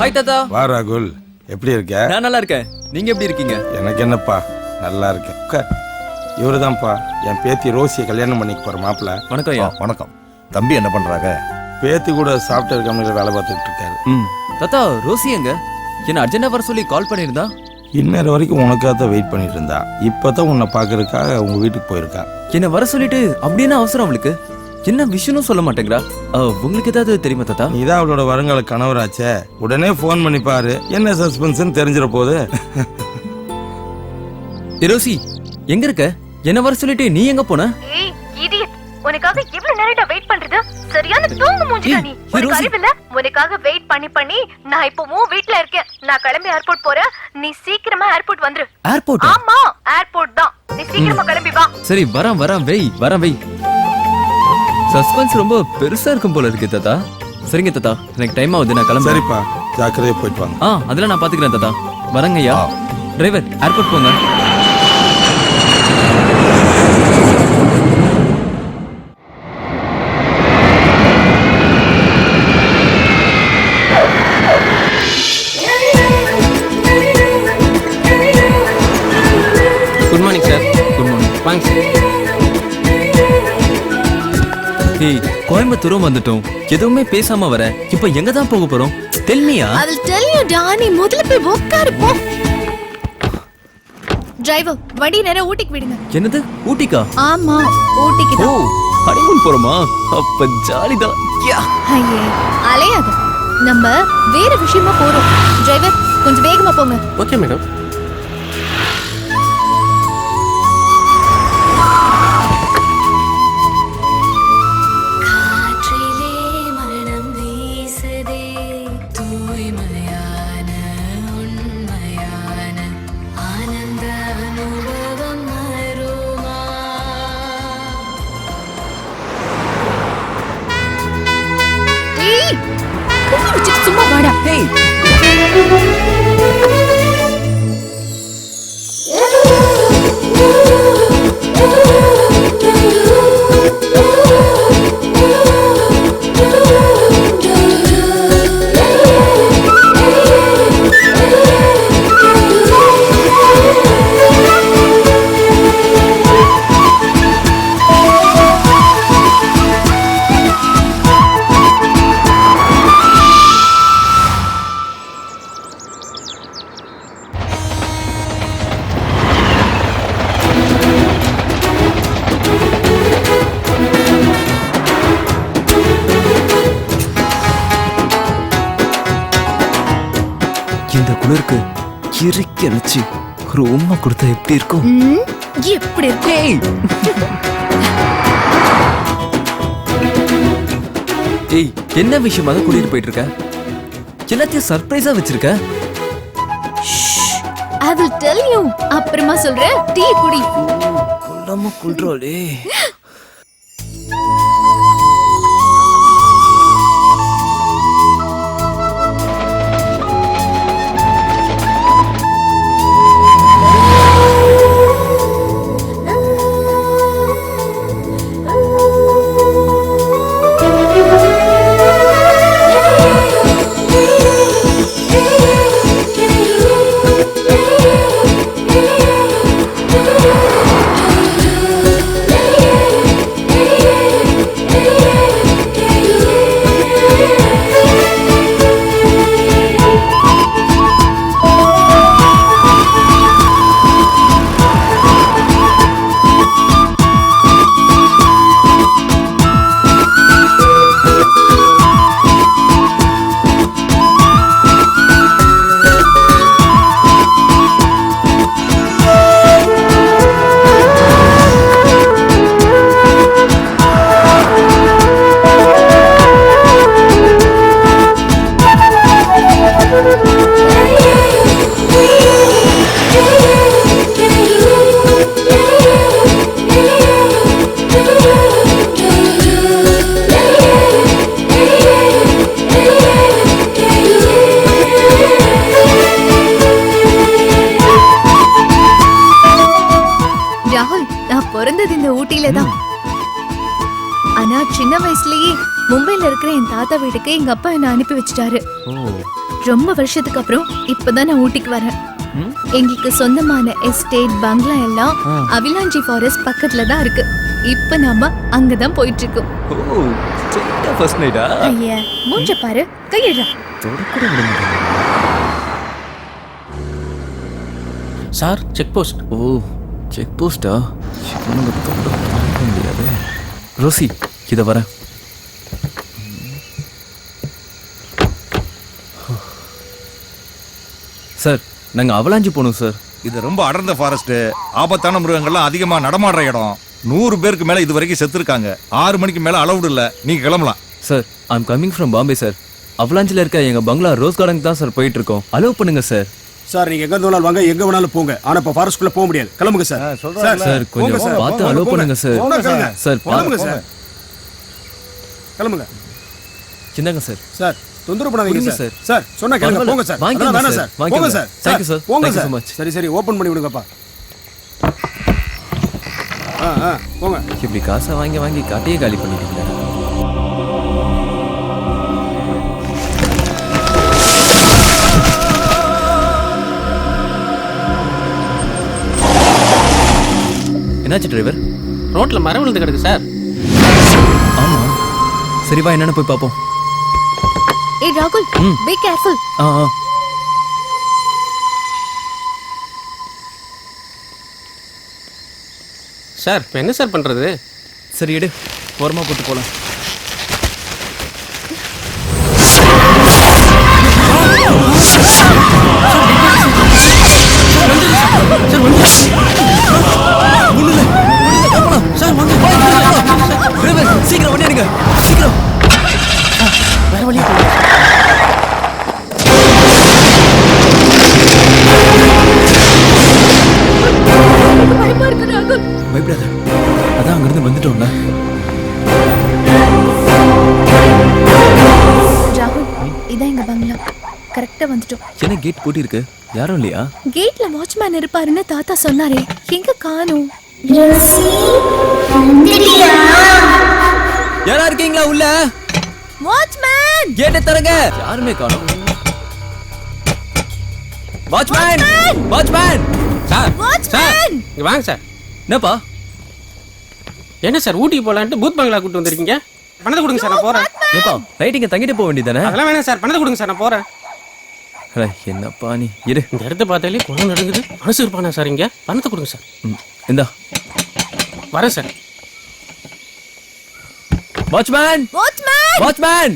Hi தாத்தா. வா ராகுல், எப்படி இருக்க? நான் நல்லா இருக்கேன். நீங்க எப்படி இருக்கீங்க? எனக்கு என்னப்பா, நல்லா இருக்கேன். இவரு தான்ப்பா என் பேத்தி ரோசியை கல்யாணம் பண்ணிக்க போற மாப்பிள்ள. வணக்கம் ஐயா. வணக்கம். தம்பி என்ன பண்றாங்க? பேத்தி கூட சாஃப்ட்வேர் கம்பெனியில் வேலை பார்த்துட்டு இருக்காரு. தாத்தா, ரோசி எங்க? என்ன அர்ஜென்டா வர சொல்லி கால் பண்ணியிருந்தா? இன்னொரு வரைக்கும் உனக்காக தான் வெயிட் பண்ணிட்டு இருந்தா. இப்பதான் உன்னை பாக்குறதுக்காக உங்க வீட்டுக்கு போயிருக்கா. என்ன வர சொல்லிட்டு அப்படியே அவசரம் அவளுக்கு? என்ன விஷயம்னு சொல்ல மாட்டேங்கிறா. உங்களுக்கு ஏதாவது தெரியுமா தாத்தா? நீதான் அவளோட வருங்கால கணவராச்சே, உடனே போன் பண்ணி பாரு. என்ன சஸ்பென்ஸ் தெரிஞ்சிட போது. ரோசி எங்க இருக்க? என்ன வர சொல்லிட்டு நீ எங்க போன? ஏய் இடியட், உனக்காக இவ்வளவு நேரம்டா வெயிட் பண்றது? சரியான தூங்கு மூஞ்சிடா நீ. உனக்கு அறிவில்ல? உனக்காக வெயிட் பண்ணி நான் இப்போ வீட்ல இருக்கேன். நான் கிளம்பி ஏர்போர்ட் போறேன். நீ சீக்கிரமா ஏர்போர்ட் வந்துரு. ஏர்போர்ட்? ஆமா, ஏர்போர்ட் தான். நீ சீக்கிரமா கிளம்பி வா. சரி, வரேன் வெய். சஸ்பென்ஸ் ரொம்ப பெருசா இருக்கும் போல இருக்கு தாத்தா. சரிங்க தாத்தா, எனக்கு டைம் ஆகுது, நான் கிளம்புறேன். சரிப்பா, ஜாக்கிரதையா போயிட்டு வாங்க. அதெல்லாம் நான் பாத்துக்கிறேன் தாத்தா. வரேங்க ஐயா. டிரைவர், ஏர்போர்ட் போங்க. Good morning sir. Good morning. வாங்க சார். ஏய், கோயம்புத்தூரும் வந்துட்டோம். எதுவுமே பேசாம வர. இப்போ எங்க தான் போக போறோம்? Tell me. I will tell you Danny. முதல்ல போய் உட்காரு போ. டிரைவர், வண்டி நேரா ஊட்டிக்கு விடுங்க. என்னது, ஊட்டிக்கா? ஆமா, ஊட்டிக்கு ஓ, தான். ஹனிமூன் போறோமா? அப்ப ஜாலிதான். யா. ஐயே, அலையாத. நம்ம வேற விஷயமா போறோம். டிரைவர், கொஞ்சம் வேகமா போங்க. Okay madam. சும்மா வாடா. இந்த குளிருக்கு இறுக்கி அணைச்சு ஒரு உண்மை கொடுத்தா எப்படி இருக்கும்? எப்படி இருக்கு? ஏய், என்ன விஷயமாக கூட்டிட்டு போயிட்டு இருக்க? எல்லாத்தையும் சர்ப்ரைஸா வச்சிருக்க. I will tell you. அப்புறமா சொல்றேன். டீ குடி. கொல்லாம குள்றாளே. பிறந்தது இந்த ஊட்டியில தான். ஆனா சின்ன வயசுலயே மும்பைல இருக்கிற என் தாத்தா வீட்டுக்கு எங்க அப்பா என்ன அனுப்பி வச்சிட்டாரு. ரொம்ப வருஷத்துக்கு அப்புறம் இப்பதான் நான் ஊட்டிக்கு வரேன். எங்களுக்கு சொந்தமான எஸ்டேட் பங்களா எல்லாம் அவிலாஞ்சி ஃபாரஸ்ட் பக்கத்துல தான் இருக்கு. இப்ப நாம அங்கதான் போயிட்டு இருக்கோம். ஓ ஸ்ட்ரெயிட்டா ஃபர்ஸ்ட் நைட்டா? ஐயா மூஞ்ச பாரு, கையிடா. தொடக்கூட விட மாட்டேன். Sir check post. Oh check போஸ்டா? இவனுங்க தொட தாங்க முடியாது. ரோசி இத வரேன். சார் நாங்க அவலாஞ்சி போகணும் சார். இது ரொம்ப அடர்ந்த ஃபாரஸ்ட், ஆபத்தான மிருகங்கள்லாம் அதிகமா நடமாடுற இடம். 100 பேருக்கு மேல இது வரைக்கும் செத்துருக்காங்க. 6 மணிக்கு மேல அலௌடு இல்ல, நீங்க கிளம்பலாம். Sir I'm coming from Bombay sir. அவலாஞ்சில இருக்க எங்க பங்களா ரோஸ் கார்டன் தான் சார் போயிட்டு இருக்கோம். அலோவ் பண்ணுங்க சார். சார் நீங்க எங்க வேணாலும் வாங்க, எங்க வேணாலும் போங்க. ஆனா இப்ப ஃபாரஸ்ட்குள்ள போக முடியாது. கிளம்புங்க சார். சார் கொஞ்சம் பார்த்து அலோவ் பண்ணுங்க சார். சார் கிளம்புங்க சார். கிளம்புங்க. சின்னங்க சார். சார் தொந்தரவு பண்ணாதீங்க புரியுது சார். சார். சார் சொன்னா கேளுங்க, போங்க சார். வாங்கிக்கோங்க வேணாம் சார். சார். போங்க சார். Thank you, sir. போங்க Thank you sir. so much. சரி சரி ஓபன் பண்ணி விடுங்கப்பா. போங்க. இப்படி காசை வாங்கி வாங்கி காட்டையே காலி பண்ணிட்டீங்களா? என்னாச்சு டிரைவர்? ரோட்ல மரம் விழுந்து கிடக்கு சார். ஆமா சரி வா என்னன்னு போய் பாப்போம். ஏய் ராகுல், பி கேர்ஃபுல். ஆ சார் இப்போ என்ன சார் பண்றது? சரி எடு, ஓரமா போட்டு போலாம். சீக்கிரம் வண்டி எடுங்க, சீக்கிரம். வேற வழி. பயமா இருக்கு ராகுல். பயப்படாத, அதான் அங்கிருந்து வந்துட்டோம்ல. ராகுல் இதான் எங்க பங்களா. கரெக்டா வந்துட்டோம். என்ன கேட் பூட்டி இருக்கு? யாரும் இல்லையா? கேட்ல வாட்ச்மேன் இருப்பாருன்னு தாத்தா சொன்னாரே, எங்க காணோம்? யாரா இருக்கீங்களா உள்ள? வாட்ச்மேன் கேட்டை தரங்க. யாருமே காணோம். Watchman, watchman. Sir sir watchman இங்க வாங்க சார். என்னப்பா? என்ன சார் ஊட்டிக்கு போலான்ட்டு பூத் பங்களா கூட்டு வந்திருக்கீங்க? பணத்தை கொடுங்க சார், நான் போறேன். ஏப்பா நைட் இங்க தங்கிட்டு போக வேண்டியதானே? அதெல்லாம் வேணாம் சார், பணத்தை கொடுங்க சார், நான் போறேன். என்னப்பா நீ இரு. இந்த இடத்த பார்த்தாலே குளம் நடுங்குது. மனசு இருப்பானா சார் இங்க? பணத்தை கொடுங்க சார். இந்தா வரேன் sir. Watchman, watchman watchman,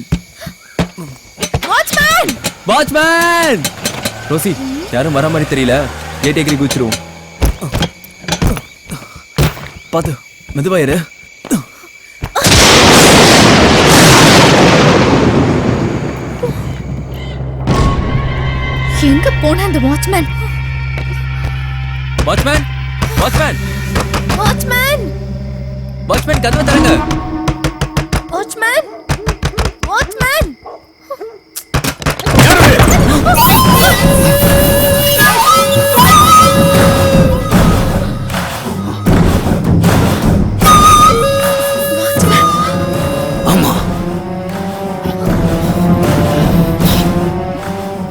watchman watchman. Rosie யாரும் வர மாதிரி தெரியல. கேட் எகிரி குச்சிருவோம். பாத்து மெதுவா இரு. எங்க போன அந்த watchman? Watchman, watchman, watchman watchman கதவை தரங்க. வாட்ச்மேன் வாட்ச்மேன் ஆமா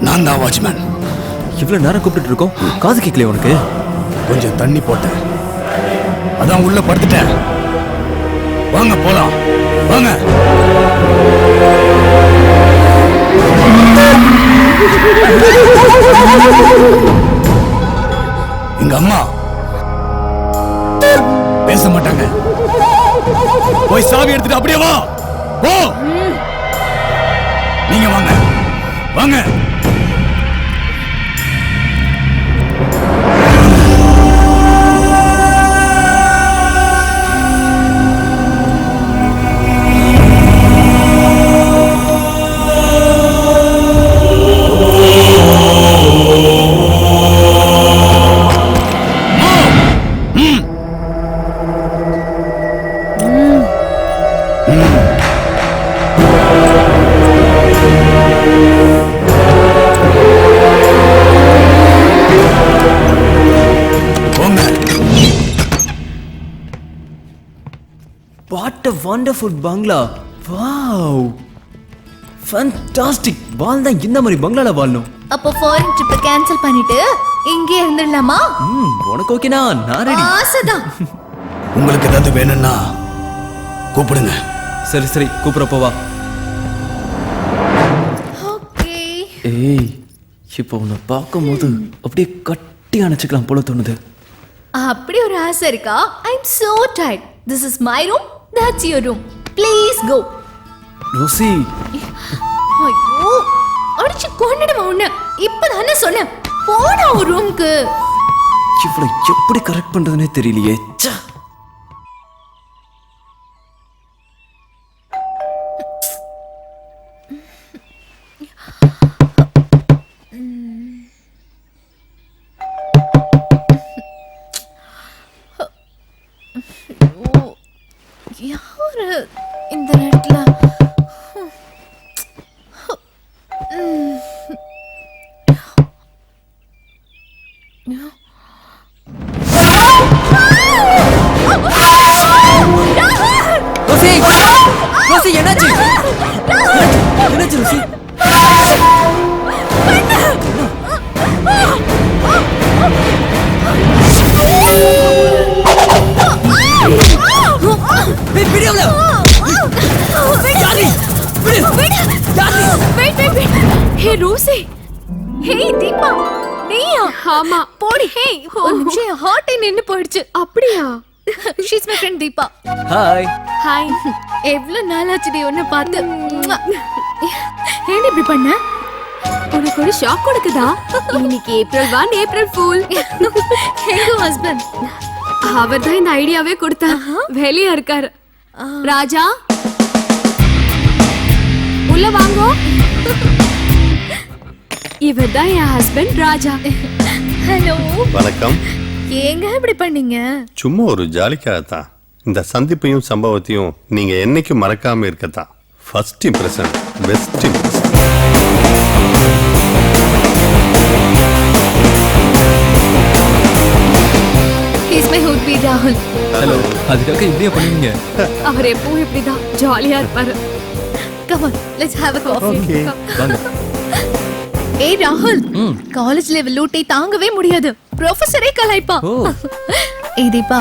நான் தான் வாட்ச்மேன். இவ்வளவு நேரம் கூப்பிட்டு இருக்கோம், காது கேட்கலையே உனக்கு? கொஞ்சம் தண்ணி போட்டேன், அதான் உள்ள படுத்துட்டேன். வாங்க போலாம், வாங்க. எங்க அம்மா பேச மாட்டாங்க. போய் சாவி எடுத்துட்டு அப்படியே வா. போ. நீங்க வாங்க, வாங்க. What a wonderful bungalow. Wow. Fantastic. வாழ்ந்தா இந்த மாதிரி பங்களால வாழணும். அப்போ ஃபாரின் ட்ரிப் கேன்சல் பண்ணிட்டு இங்கே இருந்துடலாமா? உனக்கு ஓகேனா நான் ரெடி. ஆசைதான். உங்களுக்கு ஏதாவது வேணும்னா கூப்பிடுங்க. சரி சரி கூப்பிடுறப்போ வா. ஓகே. ஏய் இப்போ உன்னை பார்க்கும்போது அப்படியே கட்டி அணைச்சிக்கலாம் போல தோணுது. அப்படி ஒரு ஆசை இருக்கா? I am so tired. This is my room, that's your room. Please go. Rosie ஐயோ அடிச்சு கொன்னுடுமா உன்னை. இப்பதானே சொன்னேன் போடா ஒரு ரூம்க்கு. இவ்வளோ எப்படி கரெக்ட் பண்றதுனே தெரியலையே. ச்சே. யாரு இந்த நேரத்துல? ரோசி ரோசி என்னாச்சு? என்னாச்சு ரோசி? வீடியோல ஹே ரோசி. ஹே தீபா நீயா? ஆமா போடி. ஹே ஒரு நிமிஷம் ஹார்ட் நின்னு போயிடுச்சு. அப்படியா? She's my friend Deepa. Hi. Hi. எவ்வளவு நாளாச்சுடி உன்னை பார்த்து. ஏன் இப்படி பண்ண? உனக்கு ஒரு ஷாக் கொடுக்குதா? இன்னைக்கு ஏப்ரல் 1 ஏப்ரல் ஃபூல். எங்க ஹஸ்பண்ட்? அவர் தான் இந்த ஐடியாவே கொடுத்தார். வெளியே இருக்காரு. ராஜா உள்ள வாங்கோ. இவர் தான் என் ஹஸ்பண்ட் ராஜா. ஹலோ. வணக்கம். ஏங்க இப்படி பண்ணீங்க? சும்மா ஒரு ஜாலிக்காகத்தான். இந்த சந்திப்பையும் சம்பவத்தையும் நீங்க என்னைக்கும் மறக்காம இருக்கத்தான். First impression best impression. Is my would be ராகுல். ஹலோ. அதுக்காக இப்படியே பண்ணுவீங்க? அவர் எப்பவும் இப்படிதான் ஜாலியா இருப்பாரு. Come on let's have a coffee. வாங்க. ஏய் ராகுல், காலேஜ் லெவல் லூட்டை தாங்கவே முடியாது. ப்ரொஃபசரே கலாய்ப்பா. ஓ. ஏய் தீபா,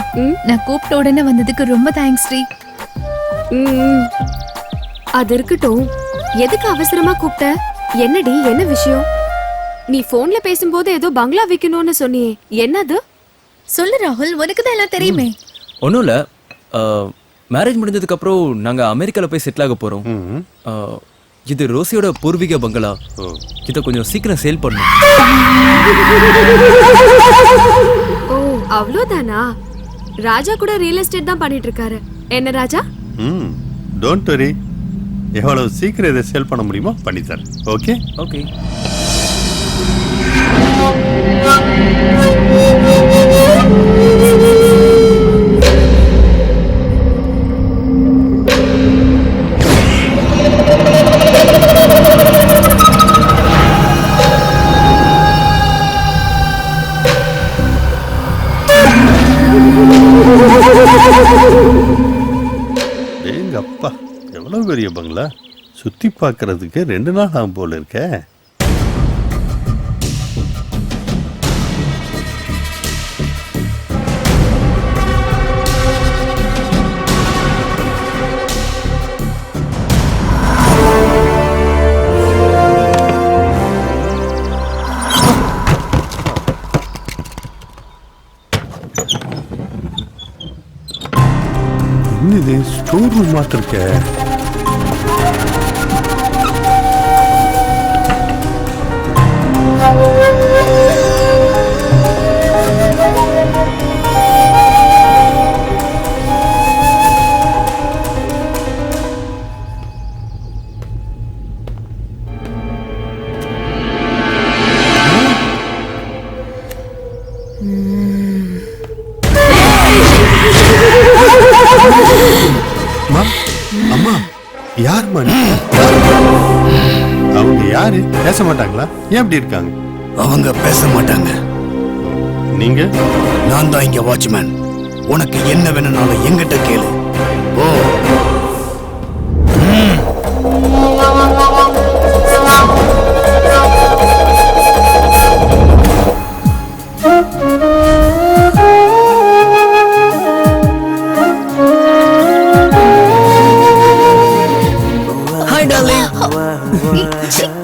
நான் கூப்பிட்ட உடனே வந்ததுக்கு ரொம்ப தேங்க்ஸ் டி. அது இருக்கட்டும். எதுக்கு அவசரமா கூப்பிட்ட? என்னடி, என்ன விஷயம்? நீ போன்ல பேசும்போது ஏதோ பங்களா விக்கணும்னு சொன்னியே, என்னது? சொல்லு ராகுல், உனக்கு தான் எல்லாம் தெரியுமே. ஒன்றும் இல்லை. மேரேஜ் முடிஞ்சதுக்கு அப்புறம் நாங்க அமெரிக்கால போய் செட்டில் ஆக போறோம். இது ரோசியோட பூர்வீக பங்களா. இதை கொஞ்சம் சீக்கிரம் சேல் பண்ணும். ஓ அவ்வளோதானா? ராஜா கூட ரியல் எஸ்டேட் தான் பண்ணிட்டு இருக்காரு. என்ன ராஜா? Don't worry. எவ்வளவு சீக்கிரம் இதை சேல் பண்ண முடியுமோ பண்ணி தரேன். Okay okay. எங்க அப்பா, எவ்வளவு பெரிய பங்களா. சுத்தி பார்க்கறதுக்கு 2 நாள் ஆகும் போல இருக்க. இது ஸ்டோர் ரூம் மாட்ட இருக்க. அம்மா, யாருமா நீ? அவங்க யாரு? பேச மாட்டாங்களா? ஏன் இப்படி இருக்காங்க? அவங்க பேச மாட்டாங்க. நீங்க? நான் தான் இங்க வாட்ச்மேன். உனக்கு என்ன வேணும்னாலும் எங்கிட்ட கேளு. ஓ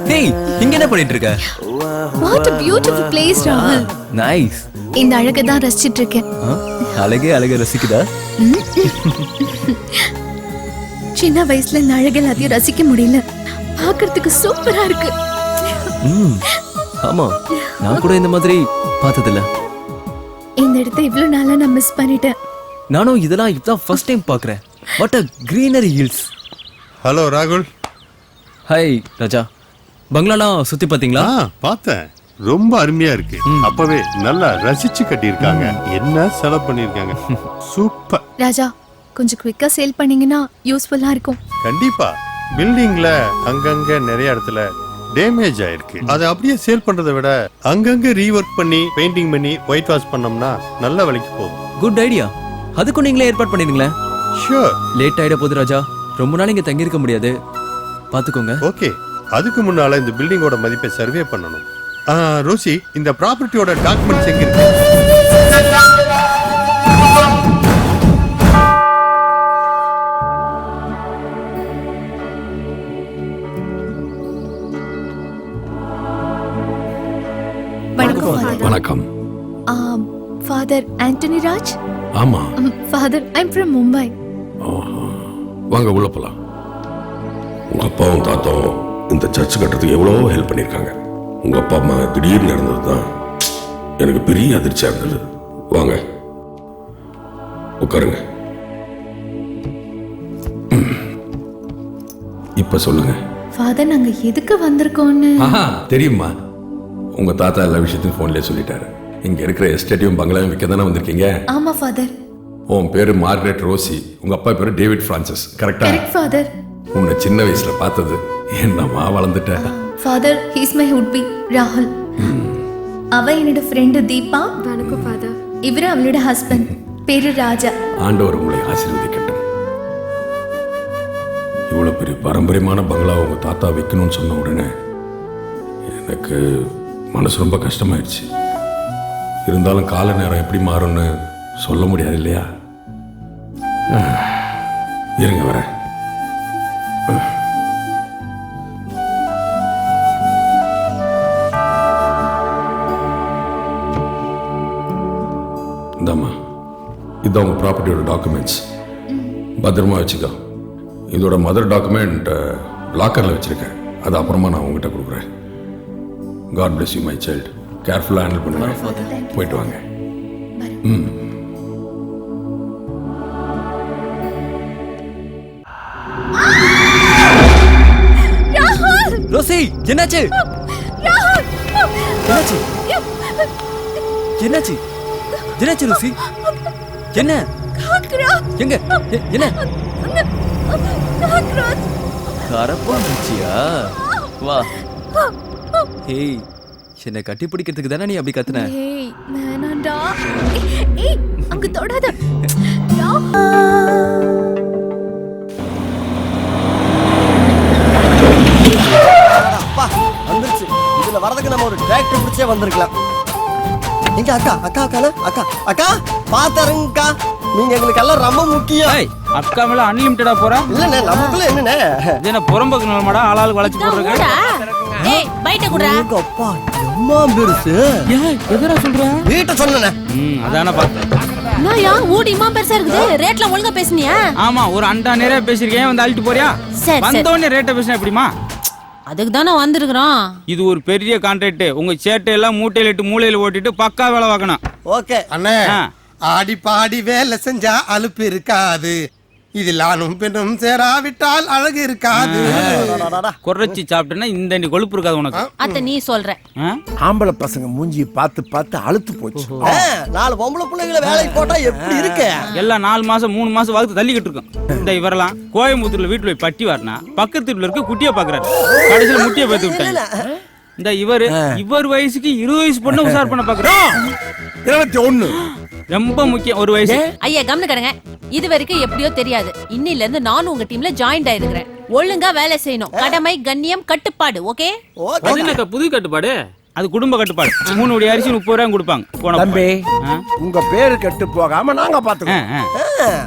டேய் இங்க என்ன பண்ணிட்டு இருக்க? வாட் a beautiful place ராகுல். நைஸ். இந்த அழகை தான் ரசிச்சிட்டு இருக்கேன். அழகே ரசிக்குதா? சின்ன வயசுல இந்த அழகு எல்லாத்தையும் ரசிக்க முடியல. பார்க்கிறதுக்கு சூப்பரா இருக்கு. ஆமா நான் கூட இந்த மாதிரி பார்த்ததில்ல. இந்த இடத்தை இவ்வளவு நாளா நான் மிஸ் பண்ணிட்டேன். நானும் இதெல்லாம் இப்பதான் ஃபர்ஸ்ட் டைம் பார்க்கறேன். What a greenery hills. Hello ராகுல். ஹாய் ராஜா. பங்களாலாம் சுத்தி பாத்தீங்களா? பார்த்தேன். ரொம்ப அருமையா இருக்கு. அப்பவே நல்லா ரசிச்சு கட்டியிருக்காங்க. என்ன செலவு பண்ணிருக்காங்க. சூப்பர். ராஜா கொஞ்சம் குவிக்கா சேல் பண்ணீங்கன்னா யூஸ்ஃபுல்லா இருக்கும். கண்டிப்பா. பில்டிங்ல அங்கங்க நிறைய இடத்துல டேமேஜ் ஆயிருக்கு. அதை அப்படியே சேல் பண்றதை விட அங்கங்க ரீவொர்க் பண்ணி பெயிண்டிங் பண்ணி ஒயிட் வாஷ் பண்ணோம்னா நல்ல விலைக்கு போகும். Good idea. அதுக்கும் நீங்களே ஏற்பாடு பண்ணிடுங்களேன். ஷூர். லேட் ஆயிட போகுது ராஜா. ரொம்ப நாள் இங்க தங்கி இருக்க முடியாது. பாத்துக்கோங்க. ஓகே. அதுக்கு முன்னால இந்த பில்டிங்கோட மதிப்பை சர்வே பண்ணணும். ரோசி, இந்த ப்ராப்பர்ட்டியோட டாக்குமெண்ட்ஸ் எங்க இருக்கு? வணக்கம். Father Antony Raj. ஆமா. Father I am from Mumbai. வாங்க உள்ள போலாம். உங்க அப்பாவும் தாத்தாவும் இந்த சர்ச் கட்டுறதுக்கு எவ்வளவோ ஹெல்ப் பண்ணிருக்காங்க. உங்க அப்பா அம்மா திடீர்னு இருந்ததுதான் எனக்கு பெரிய அதிர்ச்சியா இருந்தது. வாங்க உட்காருங்க. இப்ப சொல்லுங்க. ஃபாதர் நாங்க எதுக்கு வந்திருக்கோம்னு தெரியுமா? உங்க தாத்தா எல்லா விஷயத்தையும் போன்லயே சொல்லிட்டாரு. இங்க இருக்கிற எஸ்டேட்டையும் பங்களாவையும் விற்க தானே வந்திருக்கீங்க? ஆமா ஃபாதர். உன் பேரு மார்கரெட் ரோசி, உங்க அப்பா பேரு டேவிட் பிரான்சிஸ். கரெக்டா? Correct father. உன்னை சின்ன வயசுல பார்த்தது என்னம்மா வளர்ந்துட்ட. Father he's my would be ராகுல். அவ என்னோட ஃப்ரெண்டு தீபா. வணக்கம் ஃபாதர். இவரு அவளோட ஹஸ்பண்ட். பேரு ராஜா. ஆண்டவர் உங்களை ஆசீர்வதிக்கட்டும். இவ்வளவு பெரிய பாரம்பரியமான பங்களா உங்க தாத்தா வைக்கணும்னு சொன்ன உடனே எனக்கு மனசு ரொம்ப கஷ்டமாயிடுச்சு. இருந்தாலும் கால நேரம் எப்படி மாறும்னு சொல்ல முடியாது இல்லையா? இருங்க வரேன். இந்தாம்மா, இதுதான் உங்க ப்ராப்பர்ட்டியோட டாக்குமெண்ட்ஸ். பத்திரமா வச்சுக்கோ. இதோட மதர் டாக்குமெண்ட் லாக்கரில் வச்சிருக்கேன். அது அப்புறமா நான் உங்ககிட்ட கொடுக்குறேன். God bless you my child. கேர்ஃபுல்லாக ஹேண்டில் பண்ணுங்க. போயிட்டு வாங்க. ரோசி என்னாச்சு? என்னாச்சு? என்னாச்சு? என்னாச்சு ரோசி? என்ன? எங்க? என்ன? கரப்பாம்பூச்சியா? வா. ஏய், என்ன கட்டி பிடிக்கிறதுக்கு தானே நீ அப்படி கத்துன? ஏய் வேணாம்டா. ஏய் அங்க தொடாத. அப்பா வந்துருச்சு. இதுல வரதுக்கு நம்ம ஒரு டிராக்டர் பிடிச்சே வந்திருக்கலாம். எங்க அக்கா அக்கா அக்கா அக்கா அக்கா பாத்தருங்கக்கா. நீங்க எங்களுக்கு எல்லாம் ரொம்ப முக்கியம். அக்கா மேல அன்லிமிட்டடா போறா? இல்லண்ணே நமக்குள்ள என்னண்ணே இது என்ன புறம்போக்கு நிலமாடா? ஆளாளுக்கு வளைச்சு போடுறீங்க. ஏய் பைட்ட குடுடா. அப்பா எம்மா பெருசு. ஏய் எதடா சொல்ற? வீட்டை சொன்னனே. அதானே பார்த்தேன். நாயா ஊடி இம்மா பெருசா இருக்குது. ரேட்ல ஒழுங்கா பேசுனியா? ஆமா ஒரு அண்டா நிறைய பேசிருக்கேன். வந்து அழிட்டு போறியா? வந்தோடனே ரேட்டை பேசினா எப்படிமா? அதுக்கு தானே வந்திருக்கிறோம். இது ஒரு பெரிய கான்ட்ராக்ட். உங்க சேட்டை எல்லாம் மூட்டையில இட்டு மூளையில ஓட்டிட்டு பக்கா வேலை பார்க்கணும். ஓகே அண்ணே. ஆடி பாடி வேலை செஞ்சா அலுப்பு இருக்காது. இதில் ஆணும் பெண்ணும் சேராவிட்டால் அழகு இருக்காது. குறைச்சி சாப்பிட்டேன்னா இந்த கொழுப்பு இருக்காது உனக்கு. அத்த நீ சொல்ற. ஆம்பளை பசங்க மூஞ்சி பார்த்து பார்த்து அழுத்து போச்சு. 4 பொம்பளை பிள்ளைகளை வேலைக்கு போட்டா எப்படி இருக்கு? எல்லாம் 4 மாசம் 3 மாசம் வகுத்து தள்ளிக்கிட்டு இருக்கும். இந்த இவரெல்லாம் கோயம்புத்தூர்ல வீட்டுல போய் பட்டி வரனா பக்கத்து வீட்டுல இருக்க குட்டியை பாக்குறாரு. கடைசியில முட்டியை பார்த்து விட்டாங்க. இந்த இவர் வயசுக்கு 20 வயசு பொண்ணு உசார் பண்ண பாக்குறோம். 21 ரொம்ப முக்கியம். ஒரு வயசு. ஐயா கவனம் கடங்க. இது வரைக்கும் எப்படியோ தெரியாது. இன்னில இருந்து நானும் உங்க டீம்ல ஜாயின் ஆயிருக்கிறேன். ஒழுங்கா வேலை செய்யணும். கடமை கண்ணியம் கட்டுப்பாடு. ஓகே? அது என்னக்கா புது கட்டுப்பாடு? அது குடும்ப கட்டுப்பாடு 3 படி அரிசி 30 ரூபாய் கொடுப்பாங்க போன தம்பி ஆ? உங்க பேரு கெட்டு போகாம நாங்க பாத்துக்கோம்.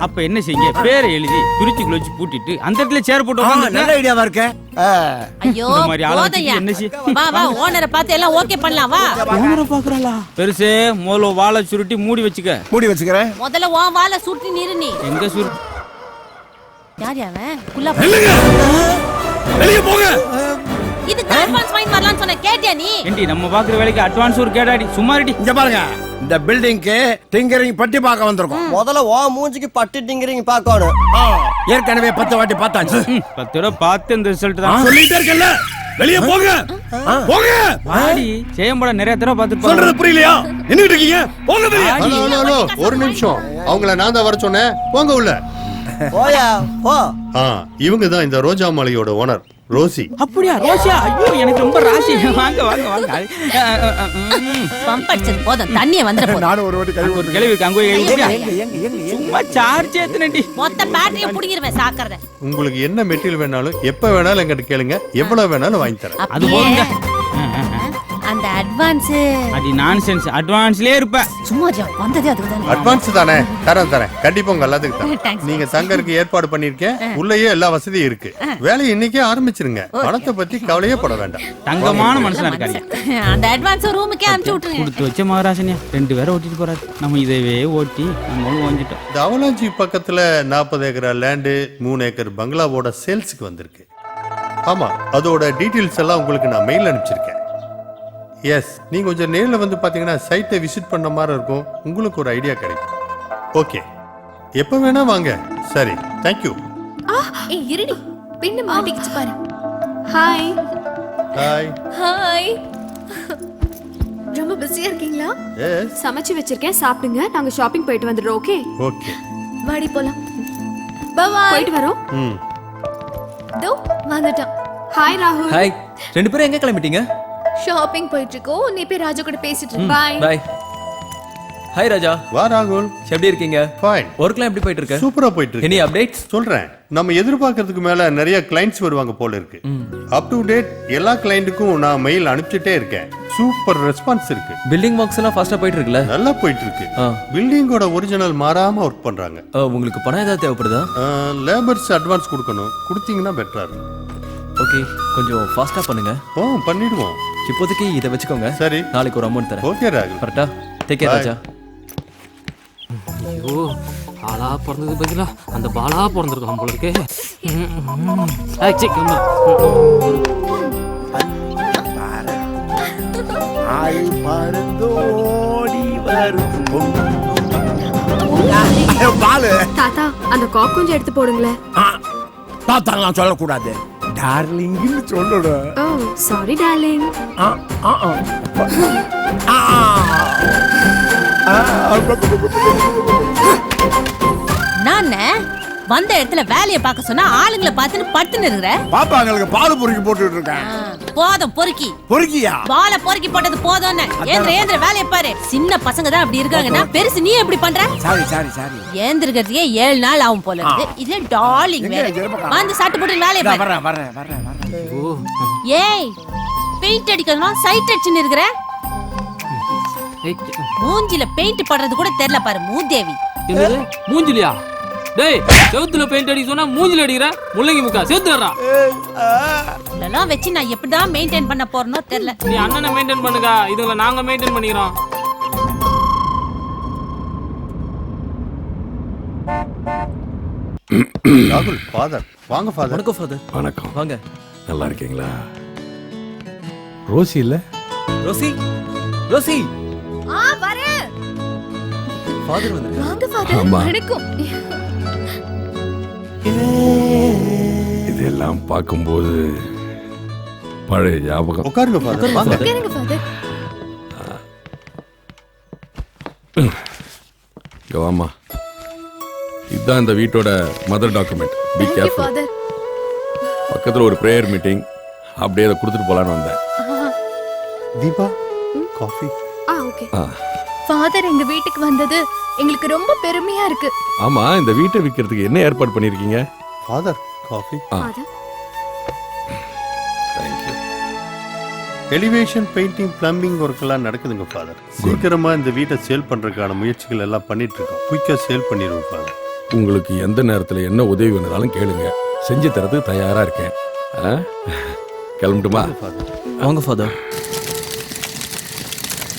அப்ப என்ன செய்யுங்க பேரை எழுதி பிரிச்சுக்குள்ள வச்சு பூட்டிட்டு அந்த இடத்துல சேர் போட்டு உட்கார்ந்துருங்க. நல்ல ஐடியாவா இருக்க. ஐயோ இந்த மாதிரி ஆளை போதையா வச்சுட்டு என்ன செய்ய வா வா ஓனரை பார்த்து எல்லாம் ஓகே பண்ணலாம் வா ஓனரை பாக்குறாளா பெருசே முதல்ல வாழை சுருட்டி மூடி வச்சுக்க மூடி வச்சுக்கிறேன். முதல்ல உன் வாழை சுருட்டி நிறு நீ எங்க சுருட்டி யார் அவன் குல்லா வெளியே போங்க. இதுக்கு அட்வான்ஸ் ஃபைன் வரலாம்னு சொன்ன கேட்டியா நீ ஏண்டி நம்ம பாக்குற வேலைக்கு அட்வான்ஸ் ஒரு கேடாடி சும்மா ரெடி இங்க பாருங்க இந்த பில்டிங்க்கு டிங்கரிங் பட்டி பார்க்க வந்திருக்கோம். முதல்ல ஓ மூஞ்சிக்கு பட்டி டிங்கரிங் பார்க்கணும். ஏற்கனவே 10 வாட்டி பார்த்தாச்சு. 10 ரூபாய் பார்த்து இந்த ரிசல்ட் தான் சொல்லிட்டே இருக்கல. வெளியே போங்க. போங்க. வாடி சேம்பட நிறைய தடவை பார்த்துட்டு சொல்றது புரியலையா? நின்னுட்டு இருக்கீங்க. போங்க வெளியே. ஹலோ ஹலோ ஹலோ ஒரு நிமிஷம். அவங்கள நான் தான் வர சொன்னேன். போங்க உள்ள. போயா போ. இவங்க தான் இந்த ரோஜா மாலையோட ஓனர் ரோசி. அப்படியா ரோஷியா ஐயோ எனக்கு ரொம்ப ராசி வாங்க வாங்க வாங்க பம்ப் அடிச்சது போதும் தண்ணிய வந்துற போதும் நானும் ஒரு வாட்டி கை ஒரு கிளவி அங்க சும்மா சார்ஜ் ஏத்துனடி மொத்த பேட்டரிய புடிங்கிருவேன் சாக்கறத உங்களுக்கு என்ன மெட்டீரியல் வேணாலும் எப்ப வேணாலும் எங்கிட்ட கேளுங்க. எவ்வளவு வேணாலும் வாங்கி தரேன். அது போதுங்க அந்த அட்வான்ஸ் அடி நான்சென்ஸ் அட்வான்ஸ்லயே இருப்ப சும்மா ஜா வந்ததே அதுக்கு தான் அட்வான்ஸ் தானே தரேன் கண்டிப்பா உங்க எல்லாத்துக்கும் தரேன். Thanks. நீங்க தங்கறதுக்கு ஏற்பாடு பண்ணிருக்கேன். உள்ளேயே எல்லா வசதியும் இருக்கு. வேலையை இன்னைக்கே ஆரம்பிச்சிருங்க. பணத்தை பத்தி கவலையே பட வேண்டாம். தங்கமான மனுஷனா இருக்காரு அந்த அட்வான்ஸ் ரூமுக்கே அனுப்பிச்சு விட்டுருங்க கொடுத்து வச்ச மகாராசனியா 2 பேரை ஓட்டிட்டு போறாரு நம்ம இதவே ஓட்டி நம்மளும் வாங்கிட்டோம். இந்த அவலாஞ்சி பக்கத்துல 40 ஏக்கர் லேண்டு 3 ஏக்கர் பங்களாவோட சேல்ஸுக்கு வந்திருக்கு. ஆமா அதோட டீடைல்ஸ் எல்லாம் உங்களுக்கு நான் மெயில் அனுப்பிச்சிருக்கேன். எஸ் நீங்க கொஞ்சம் நேர்ல வந்து பாத்தீங்கன்னா சைட்டை விசிட் பண்ண மாதிரி இருக்கும். உங்களுக்கு ஒரு ஐடியா கிடைக்கும். ஓகே எப்ப வேணா வாங்க. சரி தேங்க்யூ. ஏய் இருடி பின்ன மாட்டிக்கிச்சு பாரு. Hi hi. ஹாய் ரொம்ப பிஸியா இருக்கீங்களா? எஸ் சமைச்சு வச்சிருக்கேன் சாப்பிடுங்க. நாங்க ஷாப்பிங் போயிட்டு வந்துடுறோம். Okay okay. வாடி போலாம். பை போயிட்டு வரோம். ம் தோ வந்துட்டோம். ஹாய் ராகுல். ஹாய். 2 பேரும் எங்க கிளம்பிட்டீங்க? ஷாப்பிங் போயிட்டு இருக்கோம். நீ போய் ராஜா கூட பேசிட்டு இரு. பை. பாய். ஹாய் ராஜா. வா ராகுல். எப்படி இருக்கீங்க? ஃபைன். ஒர்க்லாம் எப்படி போயிட்டு இருக்கு? சூப்பரா போயிட்டு இருக்கு. Any updates? சொல்றேன். நம்ம எதிர்பார்க்கறதுக்கு மேல நிறைய கிளைண்ட்ஸ் வருவாங்க போல இருக்கு. அப் டு டேட் எல்லா கிளைண்ட்டுக்கும் நான் மெயில் அனுப்பிச்சிட்டே இருக்கேன். சூப்பர் ரெஸ்பான்ஸ் இருக்கு. பில்டிங் ஒர்க்ஸ் எல்லாம் ஃபாஸ்டா போயிட்டு இருக்குல்ல? நல்லா போயிட்டு இருக்கு. பில்டிங்கோட ஒரிஜினல் மாறாம ஒர்க் பண்றாங்க. உங்களுக்கு பணம் ஏதாவது தேவைப்படுதா? லேபர்ஸ் அட்வான்ஸ் கொடுக்கணும். கொடுத்தீங்கன்னா பெட்டரா இருக்கும். ஓகே கொஞ்சம் ஃபாஸ்டா பண்ணுங்க. பண்ணிடுவோம். இப்போதைக்கு இதை வச்சுக்கோங்க. சரி நாளைக்கு ஒரு அமௌண்ட் தரேன். ஓகே ராகுல். கரெக்டா? டேக் கேர் ராஜா. ஐயோ ஆளா பிறந்தது பதிலா அந்த பாலா பிறந்திருக்கான் போல இருக்கே. தாத்தா அந்த காக் கொஞ்சம் எடுத்து போடுங்களேன். தாத்தாலாம் சொல்லக்கூடாது. டார்லிங்னு சொல்லணும். ஓ சாரி டார்லிங். நான் வந்த இடத்துல வேலையை பார்க்க சொன்னா ஆளுங்களை பார்த்துன்னு பட்டுன்னு இருக்கிற. பாப்பாங்களுக்கு பால் பொறுக்கி போட்டுட்டு இருக்கேன். போதும் பொறுக்கி பொறுக்கியா? பால பொறுக்கி போட்டது போதும்னு ஏந்திர வேலையை பாரு. சின்ன பசங்க தான் அப்படி இருக்காங்கன்னா பெருசு நீ எப்படி பண்ற? சாரி ஏந்திருக்கிறதுக்கே 7 நாள் ஆகும் போல இருக்கு. இது டார்லிங் வேற. வந்து சட்டு போட்டு வேலையை பாரு. வரேன். ஏய் பெயிண்ட் அடிக்கணும் சைட் அடிச்சுன்னு இருக்கிற. மூஞ்சில பெயிண்ட் படுறது கூட தெரியல பாரு மூதேவி. என்னது மூஞ்சிலியா? டேய் செவுத்துல பெயிண்ட் அடி சொன்னா மூஞ்சில அடிக்கிற முள்ளங்கி முக்கா செவுத்துறா. இதெல்லாம் வச்சு நான் எப்படிதான் மெயின்டைன் பண்ண போறனோ தெரியல. நீ அண்ணனை மெயின்டைன் பண்ணுங்க. இதுல நாங்க மெயின்டைன் பண்ணிக்கிறோம். ராகுல் ஃபாதர் வாங்க ஃபாதர். வணக்கம் ஃபாதர். வணக்கம். வாங்க. நல்லா இருக்கீங்களா? ரோசி இல்ல? ரோசி ரோசி வரேன். ஃபாதர் வந்திருக்காரு. வாங்க ஃபாதர். ஆமா. வணக்கம். இதெல்லாம் பார்க்கும்போது பழைய ஞாபகம். உட்காருங்க ஃபாதர். வாங்க. உட்காருங்க ஃபாதர். வாமா. இதுதான் இந்த வீட்டோட mother document. Be Thank you careful. Father. பக்கத்துல ஒரு பிரேயர் மீட்டிங். அப்படியே அதை கொடுத்துட்டு போலான்னு வந்தேன். தீபா காஃபி. ஓகே. ஃபாதர் எங்க வீட்டுக்கு வந்தது எங்களுக்கு ரொம்ப பெருமையா இருக்கு. ஆமா இந்த வீட்டை விற்கிறதுக்கு என்ன ஏற்பாடு பண்ணிருக்கீங்க? Father coffee. Father thank you. Elevation painting plumbing work எல்லாம் நடக்குதுங்க ஃபாதர். சீக்கிரமா இந்த வீட்டை சேல் பண்றதுக்கான முயற்சிகள் எல்லாம் பண்ணிட்டு இருக்கோம். குயிக்கா சேல் பண்ணிடுவோம் ஃபாதர். உங்களுக்கு எந்த நேரத்தில் என்ன உதவி வேணுனாலும் கேளுங்க, செஞ்சு தரதுக்கு தயாரா இருக்கேன். ஆ? கிளம்பட்டுமா? வாங்க ஃபாதர்.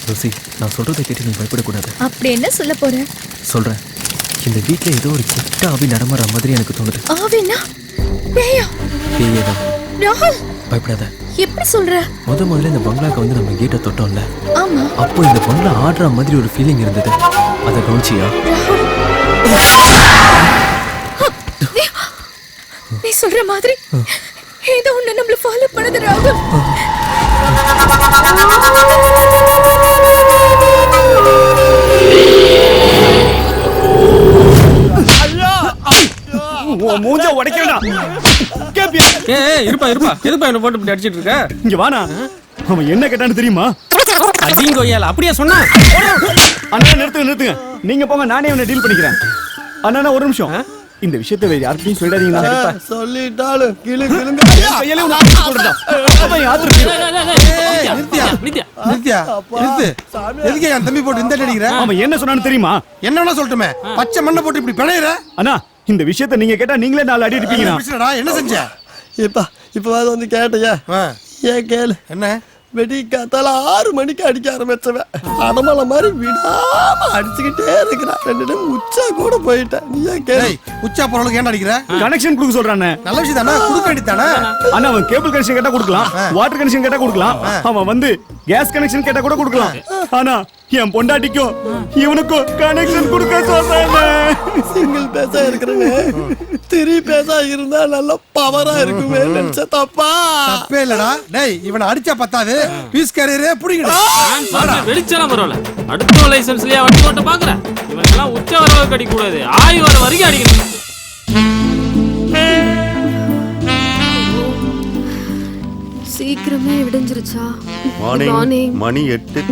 ரோசி, நான் சொல்றதை கேட்டு நீ பயப்படக்கூடாது. அப்படி என்ன சொல்ல போற? சொல்றேன். இந்த வீட்ல ஏதோ ஒரு கெட்ட ஆவி நடமாற மாதிரி எனக்கு தோணுது. ஆவினா? பேயா? பேயதான். ராகுல், பயப்படாத. எப்படி சொல்ற? முதல்ல இந்த பங்களாக்கு வந்து நம்ம கேட்டை தொட்டோம்ல, ஆமா. அப்போ இந்த பங்களா ஆடுற மாதிரி ஒரு ஃபீலிங் இருந்தது. அதை கவனிச்சியா? நீ சொல்ற மாதிரி ஏதோ ஒண்ணு நம்மள ஃபாலோ பண்ணுது ராகுல். மூஞ்ச உடைக்கடா. இருப்பா எதுப்பா என்ன போட்டு இப்படி அடிச்சிட்டு இருக்க? இங்க வானா. அவன் என்ன கேட்டான்னு தெரியுமா? அடிங்கோயால அப்படியே சொன்னா. அண்ணா நிறுத்துங்க. நீங்க போங்க, நானே அவனை டீல் பண்ணிக்கிறேன். அண்ணா ஒரு நிமிஷம். இந்த விஷயத்தை வேற யார்கிட்டயும் சொல்லிடாதீங்க. சொல்லிட்டாலும் கிளு கிளுங்க நித்யா, எதுக்கு என் தம்பி போட்டு இந்த அடிக்கிற? அவன் என்ன சொன்னான்னு தெரியுமா? என்ன வேணா சொல்லட்டுமே, பச்சை மண்ணை போட்டு இப்படி பிணையிற. அண்ணா இந்த விஷயத்தை நீங்க கேட்டா நீங்களே 4 அடி அடிப்பீங்க. என்ன செஞ்ச? இப்ப வந்து கேட்டையா? ஏன் கேளு. என்ன? வெடிக்காத்தால 6 மணிக்கு அடிக்க ஆரம்பிச்சவன் அடமலை மாதிரி விடாம அடிச்சுக்கிட்டே இருக்கிறான். 2 டைம் உச்சா கூட போயிட்டேன். நீ ஏன் கேளு. உச்சா போறவளுக்கு ஏன் அடிக்கிற? கனெக்ஷன் கொடுக்க சொல்றானே. நல்ல விஷயம் தானே, கொடுக்க வேண்டியதானே. அண்ணா அவன் கேபிள் கனெக்ஷன் கேட்டா கொடுக்கலாம், வாட்டர் கனெக்ஷன் கேட்டா கொடுக்கலாம், அவன் வந்து கேஸ் கனெக்ஷன் கேட்டா கூட கொடுக்கலாம். ஆனா என் பொண்டாட்டிக்கும் இவனுக்கும் கனெக்ஷன் கொடுக்க சொல்றானே. சிங்கிள் பேசா இருக்கிறவன் 3 பேசா இருந்தா நல்ல பவரா இருக்குமே நினைச்ச தப்பா? தப்பே இல்லடா. டேய், இவனை அடிச்சா பத்தாது, பீஸ் கேரியரே புடிங்கடா. வெடிச்சாலும் பரவாயில்ல, அடுத்த லைசன்ஸ்லயே வண்டி ஓட்ட பாக்குறேன். இவனெல்லாம் உச்ச வரவு அடிக்க கூடாது, ஆய் வர வரைக்கும் அடிக்கணும். சீக்கிரமே விடிஞ்சிருச்சா? மணி 8.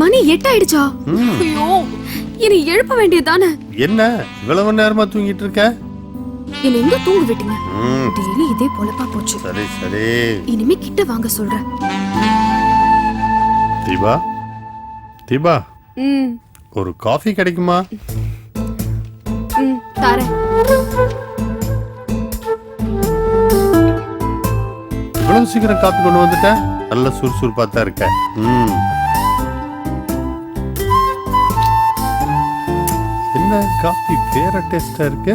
மணி 8 ஆயிடுச்சா? ஐயோ, என்னை எழுப்ப வேண்டியதானே. என்ன இவ்வளவு நேரமா தூங்கிட்டு இருக்க? என்ன எங்க தூங்க விட்டீங்க? டெய்லி இதே பொழப்பா போச்சு. சரி இனிமே கிட்ட வாங்க சொல்றேன். தீபா ஒரு காஃபி கிடைக்குமா? தரேன். இவ்வளவு சீக்கிரம் காஃபி கொண்டு வந்துட்டேன். நல்ல சுறுசுறுப்பா தான் இருக்க. என்ன காஃபி வேற டேஸ்டா இருக்கு?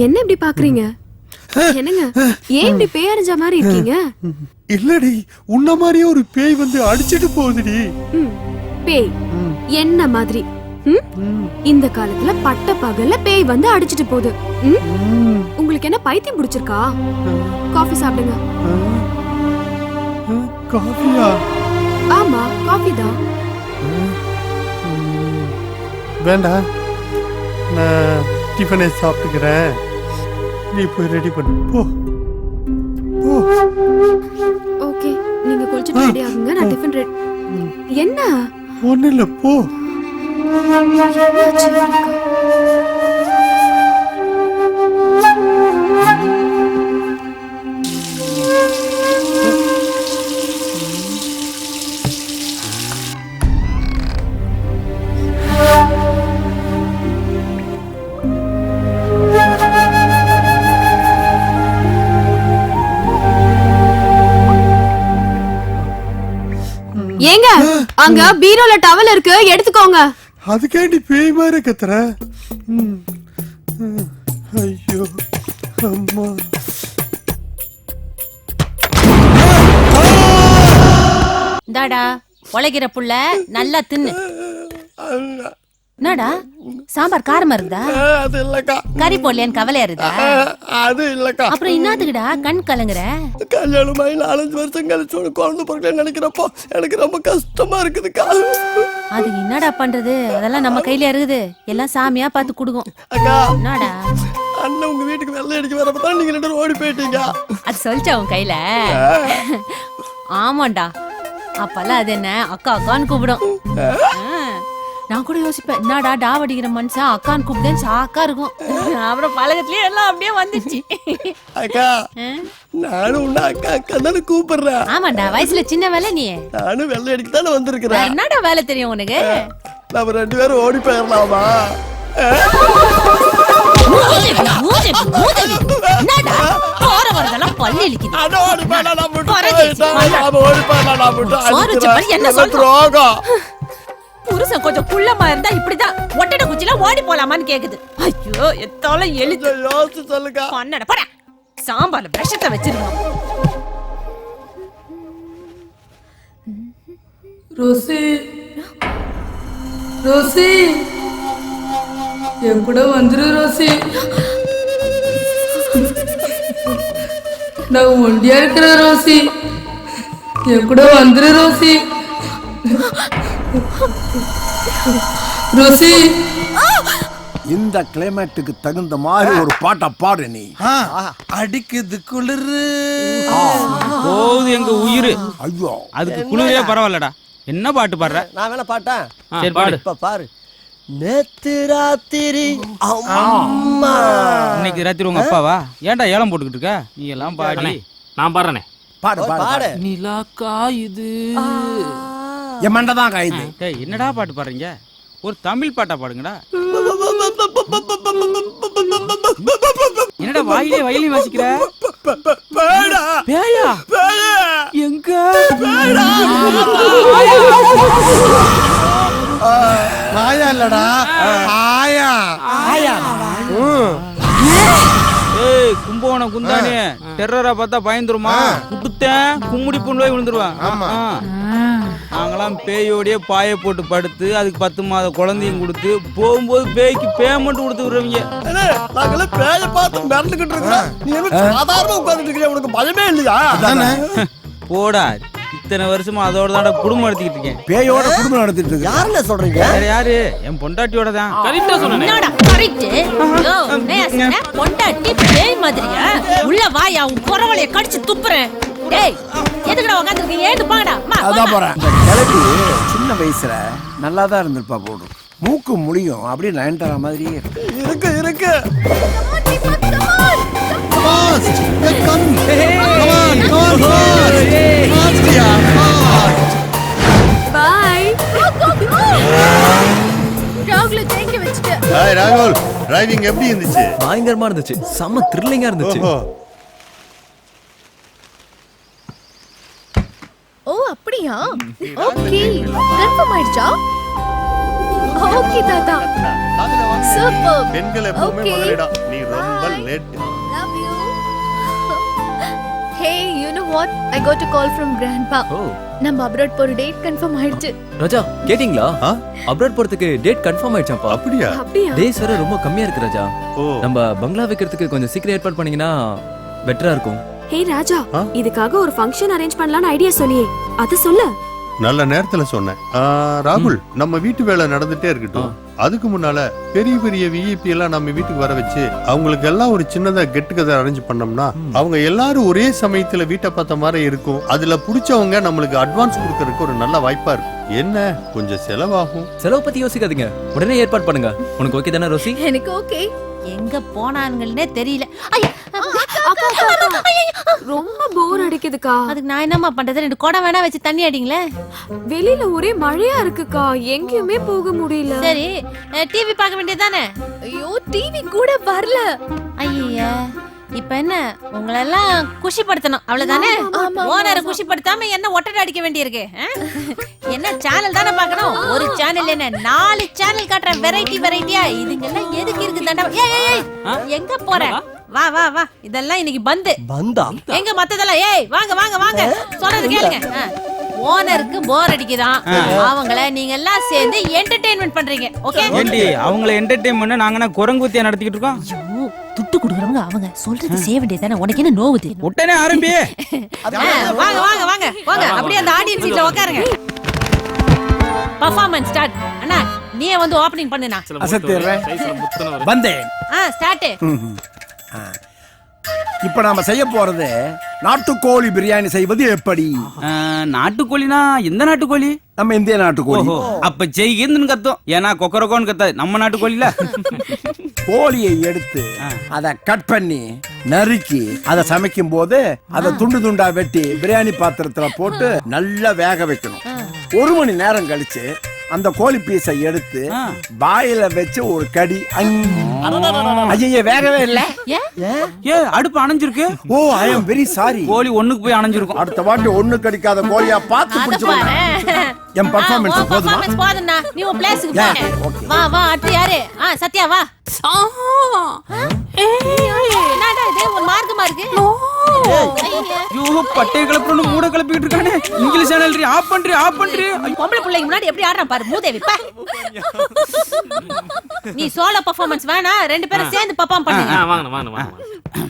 என்ன இப்படி பாக்குறீங்க? என்னங்க, ஏன் இப்படி பேய் அடிஞ்ச மாதிரி இருக்கீங்க? இல்லடி, உன்ன மாதிரியே ஒரு பேய் வந்து அடிச்சிட்டு போகுதுடி. பேய் என்ன மாதிரி? இந்த காலத்துல பட்ட பகல்ல பேய் வந்து அடிச்சிட்டு போகுது. உங்களுக்கு என்ன பைத்தியம் பிடிச்சிருக்கா? காஃபி சாப்பிடுங்க. காஃபியா? ஆமா, காஃபி தான். வேண்டாம், நான் டிஃபனை சாப்பிட்டுக்கிறேன். நீ போய் ரெடி பண்ணு. போ. ஓகே, நீங்க குளிச்சிட்டு ரெடி ஆகுங்க, நான் டிஃபன் ரெடி. என்ன? ஒண்ணு இல்ல, போ. ஏங்க, அங்க பீரோல டவல் இருக்கு, எடுத்துக்கோங்க. அதுக்கேண்டி பேய் மாதிரி கத்துற? ஐயோ அம்மா. இந்தாடா உழைக்கிற புள்ள நல்லா தின்னு. என்னடா சாம்பார் காரமா இருந்தா? அது இல்லக்கா. கறி போடலையான்னு கவலையா இருந்தா? அது இல்லக்கா. அப்புறம் என்னத்துக்குடா கண் கலங்குற? கல்யாணமாயி 4-5 வருஷம் கழிச்சு ஒரு குழந்தை பிறகு நினைக்கிறப்போ எனக்கு ரொம்ப கஷ்டமா இருக்குதுக்கா. அது என்னடா பண்றது? அதெல்லாம் நம்ம கையில இருக்குது. எல்லாம் சாமியா பார்த்து குடுக்கும். அக்கா என்னடா அண்ணன் உங்க வீட்டுக்கு வெள்ளை அடிக்க வரப்பதான் நீங்க 2 பேரும் ஓடி போயிட்டீங்க. அது சொல்லிச்சா உன் கையில? ஆமாண்டா. அப்பெல்லாம் அது என்ன அக்கா அக்கான்னு கூப்பிடும். நான் கூட யோசிப்பேன், என்னடா டாவடிக்கிற மனுஷன் அக்கான்னு கூப்பிட்டேன்னு சாக்கா இருக்கும். அப்புறம் பழகத்திலேயே எல்லாம் அப்படியே வந்துச்சு. அக்கா நானும் உன்ன அக்கா அக்கா தானே கூப்பிடுறேன். ஆமாண்டா, வயசுல சின்ன வேலை நீ. நானும் வெள்ளை அடிக்க தானே வந்திருக்கிறேன். என்னடா வேலை தெரியும் உனக்கு? நம்ம 2 பேரும் ஓடி போயிடலாமா? என்னடா போற வரதெல்லாம் பல்லு இழுக்குது. என்ன சொல்ற? புருஷன் கொஞ்சம் குள்ளமா இருந்தா இப்படிதான் ஒட்டட குச்சில ஓடி போலாமான்னு கேக்குது. ஐயோ எத்தால எழுது. யோசிச்சு சொல்லுங்க. பண்ணட போற சாம்பார்ல விஷத்தை வச்சிருக்கோம். ரோசி ரோசி என் கூட வந்துரு ரோசி. நான் ஒண்டியா இருக்கிற ரோசி, என் கூட வந்துரு ரோசி. ரோசி இந்த கிளைமேட்டுக்கு தகுந்த மாதிரி ஒரு பாட்டை பாடு நீ. அடிக்குது குளிரு போகுது எங்க உயிர். ஐயோ அதுக்கு குளிரே பரவாயில்லடா. என்ன பாட்டு பாடுற? நான் வேணா பாட்டேன். சரி பாடு. இப்ப பாரு. நேத்து ராத்திரி அம்மா. இன்னைக்கு ராத்திரி உங்க அப்பாவா? ஏன்டா ஏலம் போட்டுக்கிட்டு இருக்க? நீ எல்லாம் பாடி. நான் பாடுறேனே. பாடு பாடு. நிலா காயுது. என் மண்டை தான் காயுது. டேய் என்னடா பாட்டு பாடுறீங்க? ஒரு தமிழ் பாட்டா பாடுங்கடா. என்னடா வாயிலே வயலின் வாசிக்கிற? பேயா? எங்க? மாயா இல்லடா ஆயா. ஆயா. ஏய் கும்பகோணம் குந்தானே டெரரா பார்த்தா பயந்துருமா? குடுத்தேன் கும்முடி புண்ணு விழுந்துருவான். நாங்களாம் பேயோடய பாய போட்டு படுத்து அதுக்கு 10 மாத குழந்தையும் கொடுத்து போகும்போது பேய்க்கு பேமெண்ட் கொடுத்து விடுறவங்க. நாங்களே பேய பார்த்து மிரண்டுகிட்டு இருக்கிறோம். நீ சாதாரண உட்கார்ந்துட்டு இருக்கிற, உனக்கு பயமே இல்லையா? போடா, இத்தனை வருஷமா அதோட தான் குடும்பம் நடத்திக்கிட்டு இருக்கேன். பேயோட குடும்பம் நடத்திட்டு இருக்கு. யாருல சொல்றீங்க? வேற யாரு? என் பொண்டாட்டியோட தான். கரெக்டா சொன்னேன். என்னடா கரெக்ட்? யோ நேசனே பொண்டாட்டி பேய் மாதிரியா? உள்ள வாயா உன் குறவளைய கடிச்சு துப்புறேன். டேய் எதுக்குடா உட்கார்ந்திருக்கீங்க? ஏந்து போங்கடா. அதான் போறேன். கிளம்பி சின்ன வயசுல நல்லா தான் இருந்திருப்பா போடும். மூக்கு முடியும் அப்படியே நயன்தாரா மாதிரியே இருக்கு இருக்கு. பாய். ராகுல தேங்க வச்சிட்டு. ஹாய் ராகுல், டிரைவிங் எப்படி இருந்துச்சு? பயங்கரமா இருந்துச்சு. செம்ம த்ரில்லிங்கா இருந்துச்சு. ஓ அப்படியா? ஓகே கன்ஃபார்ம் ஆயிடுச்சா? ஓகே தாத்தா. சூப்பர். பெண்கள் எப்பவுமே முதலிடம். நீ ரொம்ப late. Love you. Hey, you know what? I got a call from grandpa. நம்ம அப்ராட் போற டேட் கன்ஃபார்ம் ஆயிடுச்சு. ராஜா கேட்டிங்களா? அப்ராட் போறதுக்கு டேட் கன்ஃபார்ம் ஆயிடுச்சாப்பா. அப்படியா? டேஸ் வேற ரொம்ப கம்மியா இருக்கு ராஜா. நம்ம பங்களா வைக்கிறதுக்கு கொஞ்சம் சீக்கிரம் ஏற்பாடு பண்ணீங்கன்னா பெட்டரா இருக்கும். ஹே ராஜா, இதுக்காக ஒரு ஃபங்க்ஷன் அரேஞ்ச் பண்ணலாம்னு ஐடியா சொன்னியே, அது சொல்லு. நல்ல நேரத்துல சொன்னேன். ராகுல், நம்ம வீட்டு வேலை நடந்துட்டே இருக்கட்டும். அதுக்கு முன்னால பெரிய பெரிய விஐபி எல்லாம் நம்ம வீட்டுக்கு வர வச்சு அவங்களுக்கு எல்லாம் ஒரு சின்னதா கெட் டுகெதர் அரேஞ்ச் பண்ணோம்னா அவங்க எல்லாரும் ஒரே சமயத்துல வீட்டை பார்த்த மாதிரி இருக்கும். அதுல புடிச்சவங்க நம்மளுக்கு அட்வான்ஸ் கொடுக்கறதுக்கு ஒரு நல்ல வாய்ப்பா இருக்கும். என்ன கொஞ்சம் செலவாகும். செலவு பத்தி யோசிக்காதீங்க, உடனே ஏற்பாடு பண்ணுங்க. உனக்கு ஓகே தானே ரோசி? எனக்கு ஓகே. எங்க போனானுங்கன்னே தெரியல. ரொம்ப போர் அடிக்குதுக்கா. அதுக்கு நான் என்னமா பண்றது? 2 குடம் வேணா வச்சு தண்ணி அடிங்களே. வெளியில ஒரே மழையா இருக்குக்கா, எங்கேயுமே போக முடியல. சரி டிவி பார்க்க வேண்டியதானே? ஐயோ டிவி கூட வரல. ஐயா இப்ப என்ன உங்களெல்லாம் குஷிப்படுத்தணும் அவ்வளவுதானே? ஓனரை குஷிப்படுத்தாம என்ன ஒட்டடை அடிக்க வேண்டியிருக்கு? என்ன சேனல் தானே பார்க்கணும்? ஒரு சேனல் என்ன 4 சேனல் காட்டுற வெரைட்டியா இதுங்கெல்லாம் எதுக்கு இருக்கு தண்டா? ஏய் எங்க போற? வா வா வா, இதெல்லாம் இன்னைக்கு பந்தா எங்க மத்ததெல்லாம்? ஏய் வாங்க வாங்க வாங்க, சொல்றது கேளுங்க. ஓனருக்கு போர் அடிக்குதான், அவங்கள நீங்க எல்லாம் சேர்ந்து என்டர்டெயின்மெண்ட் பண்றீங்க. ஓகே ஏண்டி அவங்கள என்டர்டெயின்மெண்ட் நாங்கன்னா குரங்குத்தியா நடத்திக்கிட்டு இருக்கோம்? ஐயோ, துட்டு குடுக்குறவங்க அவங்க சொல்றது செய்ய வேண்டியதானே, உனக்கு என்ன நோவுது? உடனே ஆரம்பி. வாங்க வாங்க வாங்க வாங்க, அப்படியே அந்த ஆடியன்ஸ் சீட்ல உட்காருங்க. Performance start. அண்ணா நீயே வந்து ஓபனிங் பண்ணுனா. வந்தேன். ஸ்டார்ட். இப்ப நாம செய்ய போறது நாட்டுக்கோழி பிரியாணி செய்வது எப்படி? நாட்டுக்கோழினா எந்த நாட்டுக்கோழி? நம்ம இந்திய நாட்டுக்கோழி. அப்ப ஜெய்கின்னு கத்தும், ஏன்னா கொக்கரக்கோன்னு கத்தாது நம்ம நாட்டுக்கோழில. கோழியை எடுத்து அதை கட் பண்ணி நறுக்கி அதை சமைக்கும் போது அதை துண்டு துண்டா வெட்டி பிரியாணி பாத்திரத்துல போட்டு நல்லா வேக வைக்கணும். 1 மணி நேரம் கழிச்சு அந்த கோழி பீஸை எடுத்து வாயில வச்சு ஒரு கடி. ஐயே வேகவே இல்ல. ஏன் அடுப்பு அணைஞ்சிருக்கு? ஓ ஐ அம் வெரி சாரி. கோழி ஒண்ணுக்கு போய் அணைஞ்சிருக்கும். அடுத்த வாட்டி ஒண்ணு கடிக்காத கோழியா பார்த்து பிடிச்சுக்கோங்க. என் பெர்ஃபார்மன்ஸ் போதும்னா நீ உன் பிளேஸ்க்கு போ. வா வா, அடுத்து யாரு? சத்யா வா. என்னடா இது ஒரு மார்க்கமா இருக்கு? ஐயோ பட்டை கிளப்புறன்னு மூட கிளப்பிட்டு இருக்கானே. இங்கிலீஷ் சேனல் ஆஃப் பண்றி. பொம்பளை பிள்ளைங்க முன்னாடி எப்படி ஆடுறான் பாரு மூதேவி. நீ சோலோ பெர்ஃபார்மன்ஸ் வேணா, 2 பேரும் சேர்ந்து பெர்ஃபார்ம் பண்ணுங்க. வாங்க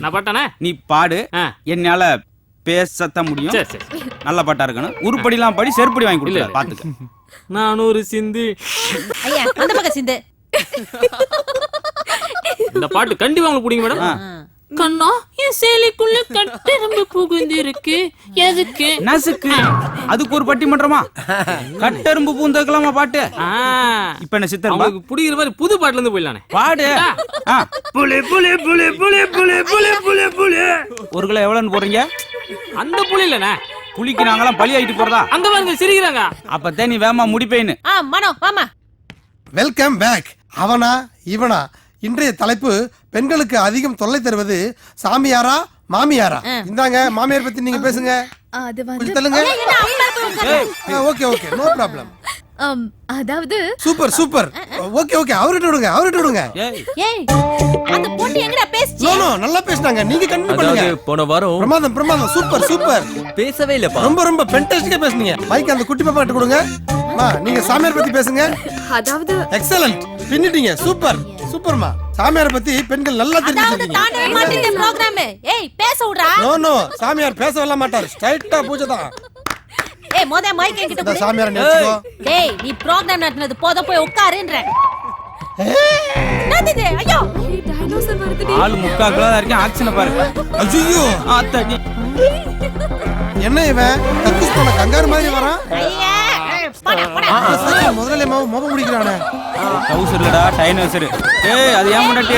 நான் பாட்டானே. நீ பாடு, என்னால பேசத்தான் முடியும். நல்ல பாட்டா இருக்கணும். உருப்படிலாம் படி செருப்படி வாங்கி கொடுக்கல பாத்துக்க. நான் ஒரு சிந்து. ஐயா அந்த பக்கம் சிந்து. இந்த பாட்டு கண்டிப்பா உங்களுக்கு பிடிக்கும் மேடம். கண்ணா என் சேலைக்குள்ள கட்டெரும்பு புகுந்து இருக்கு, எதுக்கு? நசுக்கு. அதுக்கு ஒரு பட்டிமன்றமா? கட்டெரும்பு பூந்தக்கலாமா பாட்டு? இப்ப என்ன சித்தர் உங்களுக்கு பிடிக்கிற மாதிரி புது பாட்டுல இருந்து போயிடலானே. பாடு. புலி புலி புலி புலி புலி புலி புலி புலி. 1 கிலோ எவ்வளவுன்னு போடுறீங்க? அந்த புலி இல்லனே, புலிக்கு நாங்கெல்லாம் பலி ஆயிட்டு போறதா? அங்க பாருங்க சிரிக்கிறாங்க. அப்பதான் நீ வேமா முடிப்பேன்னு. மனோ வாமா. Welcome back. அவனா இவனா? இன்றைய தலைப்பு பெண்களுக்கு அதிகம் தொல்லை தருவது சாமியாரா மாமியாரா? இந்தாங்க மாமியார் பத்தி நீங்க பேசுங்க. அது கொஞ்சம் தள்ளுங்க. Okay okay no problem. அதாவது சூப்பர் ஓகே அவர்கிட்ட விடுங்க. ஏய் அந்த பொண்ணு எங்கடா பேசுச்சு? நோ நல்லா பேசுனாங்க, நீங்க கண்டினியூ பண்ணுங்க. போன வாரம் பிரமாதம் சூப்பர் பேசவே இல்லப்பா. ரொம்ப ஃபென்டாஸ்டிக்கா பேசுனீங்க. மைக் அந்த குட்டி பாப்பா கிட்ட கொடுங்க. நீங்க சாமியார் பத்தி பேசுங்க. அதாவது எக்ஸலென்ட், பின்னிட்டீங்க. சூப்பர்மா. சாமியார் பத்தி பெண்கள் நல்லா தெரிஞ்சுக்கிட்டீங்க. தாண்டவே மாட்டீங்க ப்ரோகிராம். ஏய் பேச விடுடா. நோ சாமியார் பேச வரல மாட்டார், ஸ்ட்ரைட்டா பூஜை தான். ஏய் மோதே மைக் என்கிட்ட கொடு. சாமியார் நினைச்சுக்கோ. ஏய் நீ ப்ரோகிராம் நடத்துனது போய் உட்காருன்ற. என்னது? ஐயோ டைனோசர் வருதுடி. ஆளு முக்கா கிலோ இருக்கேன். ஆக்ஷனை பாரு. ஐயோ ஆத்தாடி. என்ன இவன் கக்கூஸ் போன கங்காரு மாதிரி வரான்? ஐயா போடா. முதல்ல மோகம் முடிக்கிறானே. டவுசர்லடா டைனோசர். ஏய் அது ஏன் முன்னாடி?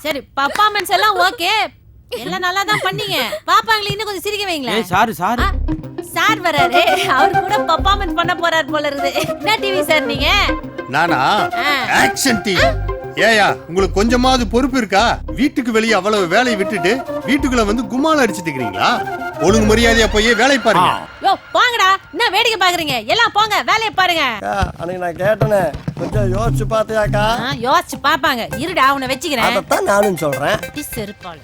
சரி பெர்ஃபார்மன்ஸ் எல்லாம் ஓகே, எல்லாம் நல்லா தான் பண்ணீங்க. பாப்பாங்களே இன்னும் கொஞ்சம் சிரிக்க வைங்களேன். ஏய் சார் வராரு, அவர் கூட பெர்ஃபார்மன்ஸ் பண்ண போறாரு போல இருக்குது. என்ன டிவி சார் நீங்க? நானா ஆக்ஷன் டீம். ஏயா உங்களுக்கு கொஞ்சமாவது பொறுப்பு இருக்கா? வீட்டுக்கு வெளியே அவ்வளவு வேலையை விட்டுட்டு வீட்டுக்குள்ள வந்து கும்மால அடிச்சிட்டு இருக்கீங்களா? ஒழுங்கு மரியாதையா போய் வேலை பாருங்க. யோ போங்கடா, என்ன வேடிக்கை பாக்குறீங்க? எல்லாம் போங்க வேலையை பாருங்க. அன்னைக்கு நான் கேட்டனே, கொஞ்சம் யோசிச்சு பாத்தியாக்கா? யோசிச்சு பாப்பாங்க. இருடா அவனை வெச்சிக்கிறேன். அதத்தான் நானும் சொல்றேன். செருப்பாள்.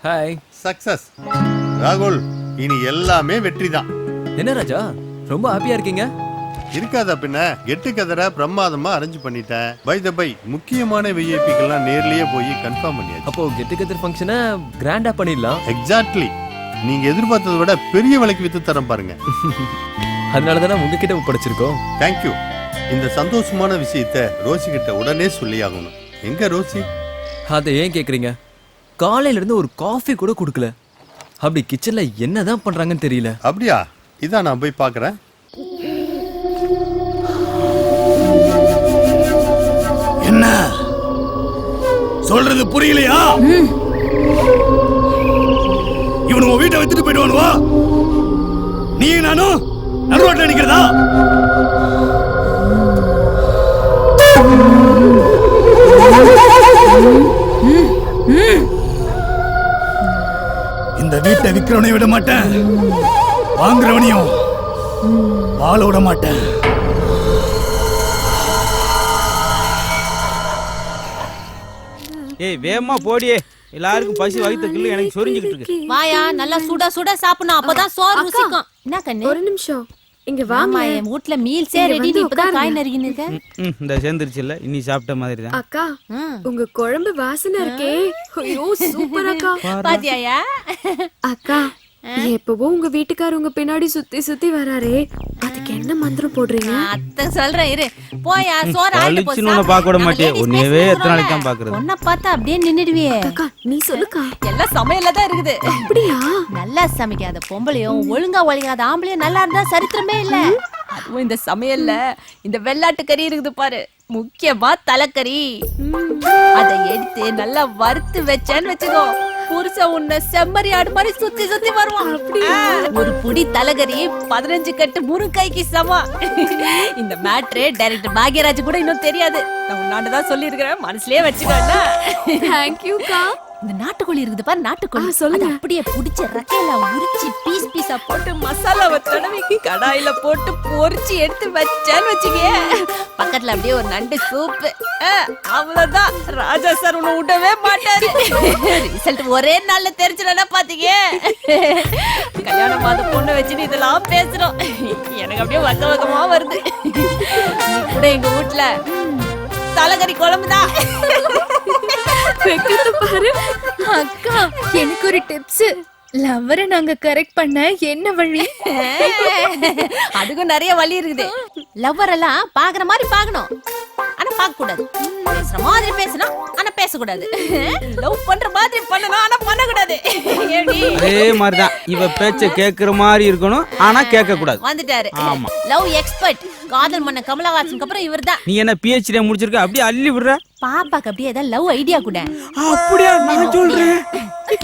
ஹாய். சக்சஸ் ராகுல், இனி எல்லாமே வெற்றிதான். என்ன ராஜா ரொம்ப ஹாப்பியா இருக்கீங்க? இருக்காதா பின்ன. கெட்டு கதரை பிரமாதமா அரேஞ்ச் பண்ணிட்டேன். பை த பை முக்கியமான விஐபிக்கெல்லாம் நேர்லயே போய் கன்ஃபார்ம் பண்ணியாச்சு. அப்போ கெட் டுகெதர் ஃபங்க்ஷனை கிராண்டா பண்ணிடலாம். எக்ஸாக்ட்லி, நீங்க எதிர்பார்த்ததை விட பெரிய விலைக்கு வித்து தரம் பாருங்க. அதனால தானே உங்ககிட்ட ஒப்படைச்சிருக்கோம். தேங்க்யூ. இந்த சந்தோஷமான விஷயத்த ரோசி கிட்ட உடனே சொல்லி ஆகணும். எங்க ரோசி? அதை ஏன் கேக்குறீங்க? காலையில இருந்து ஒரு காஃபி கூட கொடுக்கல. அப்படி கிச்சன்ல என்னதான் பண்றாங்கன்னு தெரியல. அப்படியா? இதான் நான் போய் பாக்குறேன். என்ன சொல்றது புரியலையா? அவனு வீட்டை வச்சுட்டு போயிடுவானுவா. நீ நானும் நடுரோட்டில் நிக்கிறதா? இந்த வீட்டை விற்கிறவனையும் விட மாட்டேன், வாங்குறவனையும் வாழ விட மாட்டேன். ஏய் வேகமா போடியே, எல்லாருக்கும் பசி வயிற்று கிள்ளு எனக்கு சொரிஞ்சுக்கிட்டு இருக்கு. வாயா, நல்லா சுட சுட சாப்பிடணும், அப்பதான் சோறு ருசிக்கும். என்ன கண்ணு? ஒரு நிமிஷம் இங்க வாமா. என் வீட்ல மீல்ஸே ரெடி, நீ இப்பதான் காய் நறுக்கின்னு இருக்க. இந்த சேர்ந்துருச்சு இல்ல, இன்னி சாப்பிட்ட மாதிரி தான். அக்கா உங்க குழம்பு வாசனை இருக்கே, ஐயோ சூப்பர் அக்கா. பாத்தியாயா? அக்கா எப்பவும் உங்க வீட்டுக்காரர் உங்க பின்னாடி சுத்தி சுத்தி வராரே, அதுக்கு என்ன மந்திரம் போடுறீங்க? அத்தை சொல்றேன் இரு. போயா, சோறு ஆயிட்டு போ. அழிச்சுன்னு பார்க்க விட மாட்டேன், உன்னையவே எத்தனை நாளைக்கு தான் பாக்குறது. உன்னை பார்த்தா அப்படியே நின்னுடுவியே. அக்கா நீ சொல்லுக்கா. எல்லாம் சமையல்ல தான் இருக்குது. அப்படியா? நல்லா சமைக்காத பொம்பளையும் ஒழுங்கா ஒழுங்காத ஆம்பளையும் நல்லா இருந்தா சரித்திரமே இல்ல. அதுவும் இந்த சமையல்ல இந்த வெள்ளாட்டு கறி இருக்குது பாரு, முக்கியமா தலைக்கறி. அதை எடுத்து நல்லா வறுத்து வச்சேன்னு வச்சுக்கோ, புருஷன் உன்னை செம்மறி ஆடு மாதிரி சுத்தி சுத்தி வருவான். ஒரு புடி தலைகறி 15 கட்டு முருங்கைக்கு சமா. இந்த மேட்ரு டைரக்டர் பாக்யராஜ் கூட இன்னும் தெரியாது. நான் உன்னாண்டதான் சொல்லி இருக்கிறேன், மனசுலயே வச்சுக்கோல. தேங்க்யூக்கா. இந்த நாட்டுக்கோழி இருக்குது பாரு, நாட்டுக்கோழி சொல்லுங்க. அப்படியே புடிச்ச ரக்கையில உரிச்சு பீஸ் பீஸா போட்டு மசாலாவை தடவி கடாயில போட்டு பொரிச்சு எடுத்து வச்சேன்னு வச்சுக்கே, பக்கத்துல அப்படியே ஒரு நண்டு சூப்பு. அவ்வளவுதான், ராஜா சார் உன்னை விடவே மாட்டாரு. ரிசல்ட் ஒரே நாள்ல தெரிஞ்சிடனா பாத்தீங்க. கல்யாணம் மாத பொண்ணை வச்சுன்னு இதெல்லாம் பேசுறோம், எனக்கு அப்படியே வக்க வக்கமா வருது. நீ கூட எங்க வீட்டுல தலைகறி குழம்புதான் பாரு. அக்கா எனக்கு ஒரு டிப்ஸ். லவ்வரை நாங்க கரெக்ட் பண்ண என்ன வழி? அதுக்கும் நிறைய வழி இருக்குது. லவ்வர் எல்லாம் பாக்குற மாதிரி பாக்கணும், ஆனா பார்க்க கூடாது. பேசுற மாதிரி பேசணும், ஆனா பேசக்கூடாது. லவ் பண்ற மாதிரி பண்ணணும், ஆனா பண்ணக்கூடாது. அதே மாதிரிதான் இவ பேச்ச கேக்குற மாதிரி இருக்கணும், ஆனா கேட்க கூடாது. வந்துட்டாரு ஆமா. லவ் எக்ஸ்பர்ட், காதல் மன்ன கமலஹாசனுக்கு அப்புறம் இவர்தான். நீ என்ன PhD முடிச்சிருக்க, அப்படியே அள்ளி விடுற. பாப்பாக்கு அப்படியே ஏதாவது லவ் ஐடியா கூட. அப்படியா? நான் சொல்றேன்,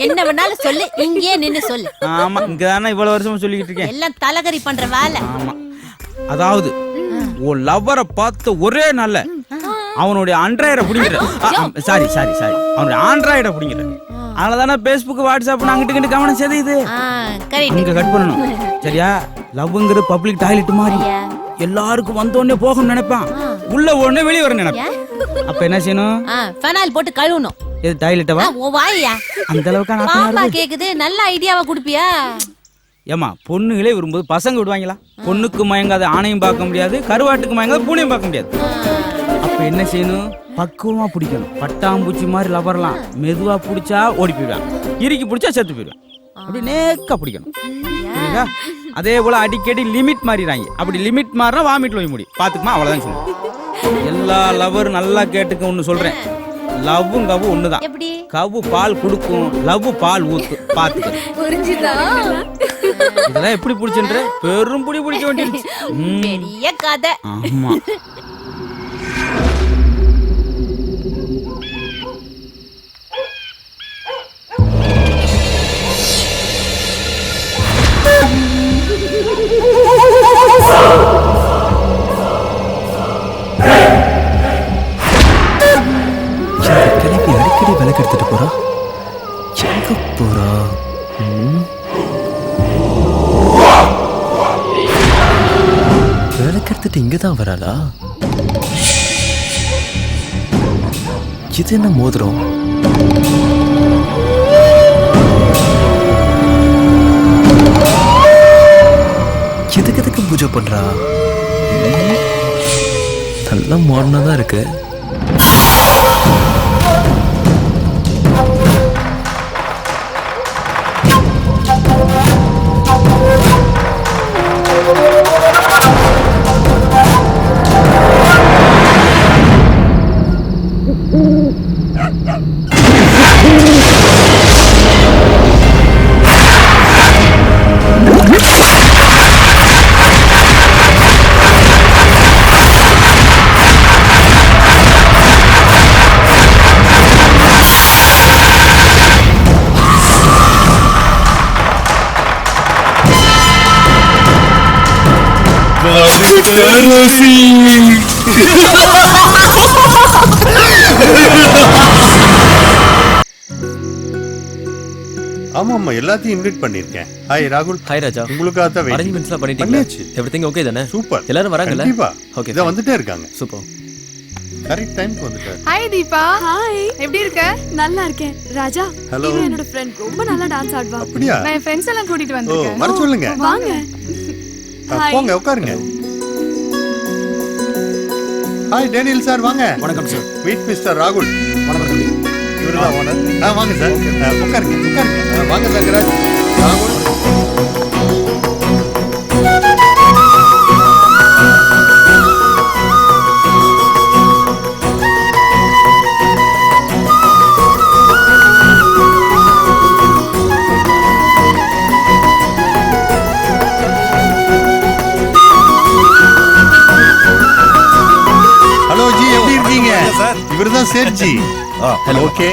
என்ன வேணாலும் சொல்லு, இங்கே நின்னு சொல்லு. ஆமா, இங்கதானே இவ்வளவு வருஷமா சொல்லிக்கிட்டு இருக்கேன். எல்லாம் தலைகறி பண்ற வேலை. ஆமா, அதாவது உன் லவ்வரை பார்த்த ஒரே நாள்ல அவனுடைய ஆண்ட்ராய்டை பிடிங்கிற. சாரி சாரி சாரி, அவனுடைய ஆண்ட்ராய்டை பிடிங்கிற. அதனாலதானே Facebook வாட்ஸ்அப் அங்கிட்டு கிட்ட கவனம் செய்து இங்க கட் பண்ணணும். சரியா? லவ்ங்கிறது பப்ளிக் டாய்லெட் மாதிரி, எல்லாருக்கும் வந்த உடனே போகணும்னு நினைப்பான், உள்ள உடனே வெளியே வர நினைப்பான். அப்ப என்ன செய்யணும்? ஃபெனாயில் போட்டு கழுவணும். இது டாய்லெட்டவா? ஓ வாயா, அந்த அளவுக்கு பாப்பா கேக்குது, நல்ல ஐடியாவா குடுப்பியா? ஏமா, பொண்ணுகளே விரும்புது, பசங்க விடுவாங்களா? பொண்ணுக்கு மயங்காத ஆணையும் பார்க்க முடியாது, கருவாட்டுக்கு மயங்காத பூனையும் பார்க்க முடியாது. அப்ப என்ன செய்யணும்? பக்குவமா பிடிக்கணும். பட்டாம்பூச்சி மாதிரி லவர்லாம் மெதுவா பிடிச்சா ஓடி போயிடுவான், இறுக்கி பிடிச்சா செத்து போயிடுவான். அப்படி நேக்கா பிடிக்கணும். புரியுதா? அதே போல அடிக்கடி லிமிட் மாறிடுறாங்க. அப்படி லிமிட் மாறினா வாமிட்ல போய் முடியும். பாத்துக்குமா? அவ்வளவுதான் சொல்லுவேன். எல்லா லவரும் நல்லா கேட்டுக்க. ஒண்ணு சொல்றேன், லவ்வும் கவ்வும் ஒண்ணுதான். கவ்வு பால் கொடுக்கும், லவ் பால் ஊத்து. பாத்துக்க. புரிஞ்சுதா? இதெல்லாம் எப்படி பிடிச்சுன்ற? பெரும் புடி பிடிக்க வேண்டியது. பெரிய கதை. ஆமா. கிளம்பி அடிக்கடி விளக்கு எடுத்துட்டு போறா. எங்க போறா? விளக்கு எடுத்துட்டு இங்கதான் வராளா? இது என்ன மோதிரம்? எதுக்கு பூஜை பண்றா? நல்லா மாடர்னா தான் இருக்கு. ஆமா ஆமா எல்லாத்தையும் இன்வைட் பண்ணிருக்கேன். ஹாய் ராகுல். ஹாய் ராஜா. உங்களுக்காக தான் வெயிட். அரேஞ்ச்மெண்ட்ஸ்லாம் பண்ணிட்டீங்களா? பண்ணியாச்சு. எவ்ரிதிங் ஓகே தானே? சூப்பர். எல்லாரும் வராங்கல்ல? கண்டிப்பா. ஓகே. இத வந்துட்டே இருக்காங்க. சூப்பர். கரெக்ட் டைம்க்கு வந்துட்டாரு. ஹாய் தீபா. ஹாய். எப்படி இருக்க? நல்லா இருக்கேன். ராஜா, Hello. இவன் என்னோட ஃப்ரெண்ட். ரொம்ப நல்லா டான்ஸ் ஆடுவா. அப்படியா? நான் ஃப்ரெண்ட்ஸ் எல்லாம் கூட்டிட்டு ஓ வந்திருக்கேன். வர சொல்லுங்க. வாங்க. போங்க உட்காருங்க. ஹாய் டேனியல் சார் வாங்க. வணக்கம் சார். மீட் மிஸ்டர் ராகுல். வணக்கம். இவர்தான் ஓனர். வாங்க சார். உட்காருங்க உட்காருங்க. வாங்க தங்கராஜ். ராகுல். ஹலோ ஜி எப்படி இருக்கீங்க? இவர்தான் சேட் ஜி. ஓகே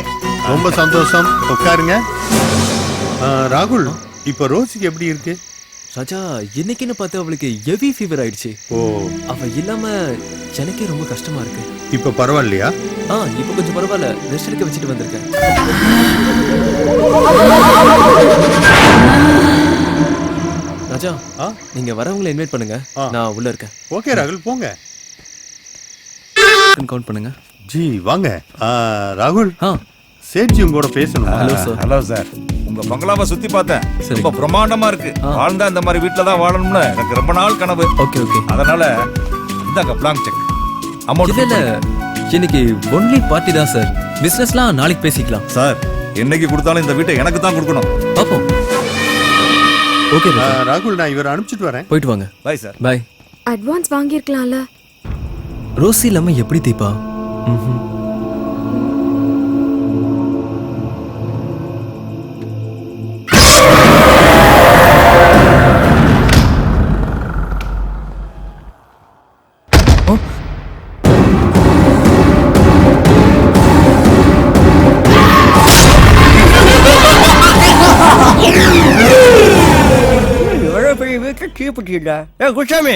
ரொம்ப சந்தோஷம். உட்காருங்க. ராகுல் இப்ப ரோசிக்கு எப்படி இருக்கு? ராஜா, இன்னைக்குன்னு பார்த்து அவளுக்கு ஹெவி ஃபீவர் ஆயிடுச்சு. ஓ அவ இல்லாம எனக்கே ரொம்ப கஷ்டமா இருக்கு. இப்ப பரவாயில்லையா? இப்போ கொஞ்சம் பரவாயில்ல. ரெஸ்ட் எடுக்க வச்சுட்டு வந்திருக்கேன். ராஜா, நீங்க வரவங்களை இன்வைட் பண்ணுங்க. நான் உள்ள இருக்கேன். ஓகே ராகுல் போங்க. கவுண்ட் பண்ணுங்க. ஜி வாங்க. ராகுல் சேட்ஜி உங்களோட பேசணும். Hello sir. Hello sir. உங்க பங்களாவை சுத்தி பார்த்தேன். ரொம்ப பிரம்மாண்டமா இருக்கு. வாழ்ந்தா இந்த மாதிரி வீட்ல தான் வாழணும்னு எனக்கு ரொம்ப நாள் கனவு. Okay okay. அதனால இந்தாங்க blank check. அமௌண்ட் இல்ல இன்னைக்கு ஒன்லி பார்ட்டி தான் சார். பிசினஸ்லாம் நாளைக்கு பேசிக்கலாம். சார் என்னைக்கு கொடுத்தாலும் இந்த வீட்டை எனக்கு தான் கொடுக்கணும். பாப்போம். ஓகே ராகுல் நான் இவரை அனுப்பிச்சிட்டு வரேன். போயிட்டு வாங்க. Bye sir. பை. அட்வான்ஸ் வாங்கியிருக்கலாம்ல. ரோசி இல்லாம எப்படி தீபா?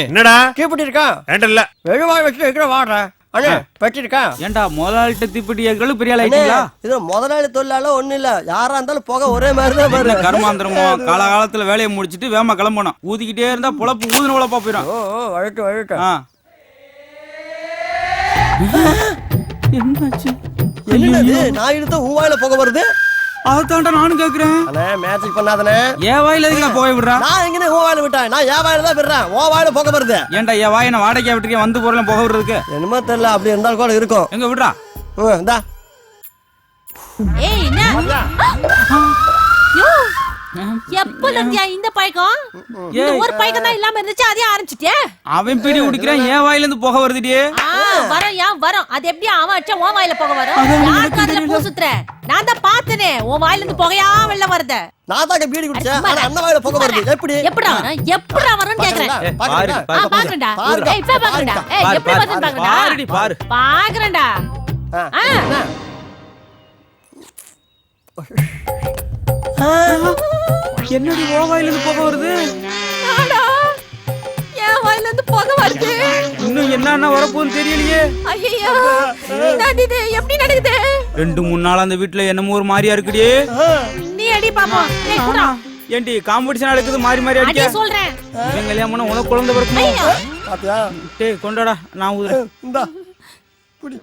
என்னடா தீப்பெட்டி இருக்கா? வெறுவாய் வச்சு இருக்கிற வாடுற அண்ணே பெட்டி இருக்கா? ஏன்டா முதலாளிட்ட தீப்பெட்டி ஏற்கனவே பெரிய ஆள் ஆயிட்டீங்களா? இது முதலாளி தொழிலாளோ ஒண்ணு இல்ல. யாரா இருந்தாலும் போக ஒரே மாதிரி தான் பாரு. கர்மாந்திரமோ காலகாலத்துல வேலையை முடிச்சிட்டு வேமா கிளம்பணும். ஊதிக்கிட்டே இருந்தா பொழப்பு ஊதுன பொழப்பா போயிடும். வழட்டு வழட்டு. என்னாச்சு? என்னது நான் எடுத்த உன் வாயில போக வருது? அதான்டா நானும் கேக்குறேன். அண்ணே மேஜிக் பண்ணாதனே. ஏன் வாயில எதுக்கு போக விடுறா? நான் எங்கனே உன் வாயில விட்டேன். நான் ஏன் வாயில தான் விடுறேன். உன் வாயில போக வருது. ஏன்டா என் வாயை நான் வாடகையா விட்டுருக்கேன். வந்து போறலாம் போக விடுறதுக்கு என்னமோ தெரியல. அப்படி இருந்தாலும் கூட இருக்கும். எங்க விடுறா? இந்தா. ஏய் என்ன? யோ எப்பல இருந்தியா இந்த பைக்கம்? இந்த ஒரு பைக்கம் தான் இல்லாம இருந்துச்சு. அதே ஆரம்பிச்சிட்டே. அவன் பீடி குடிக்கிறான். ஏன் வாயில இருந்து போக வருதுடி? வரும். அது எப்படி அவன் அடிச்சா உன் வாயில போக வரும்? யார் காதுல பூ சுத்துற? நான் தான் பார்த்தனே. உன் வாயில இருந்து புகையா வெள்ள வருது. நான் தான் பீடி குடிச்சேன். ஆனா அண்ணன் வாயில போக வருது. எப்படி எப்படா வரும்னு கேக்குறேன். பாக்குறேன்டா. ஏய் இப்ப பாக்குறேன்டா. ஏய் எப்படி வருதுன்னு பாக்குறேன்டா. பாருடி பாரு. பாக்குறேன்டா. என்னடி ஓ வாயில இருந்து போக வருது? என் வாயில இருந்து புகை வருது. இன்னும் என்னன்னா வரப்போன்னு தெரியலையே. ஐயோ இது எப்படி நடக்குது? 2-3 நாள் அந்த வீட்டுல என்னமோ ஒரு மாதிரியா இருக்குடி. நீ அடி பாப்போம். ஏய் குடா. ஏண்டி காம்படிஷன் நடக்குது மாறி மாறி அடிக்க? அடி சொல்றேன். இவன் கல்யாணம் பண்ண உனக்கு குழந்தை பிறக்குமா? பாத்தியா? டேய் கொண்டாடா நான் ஊதுறேன். இந்தா குடி.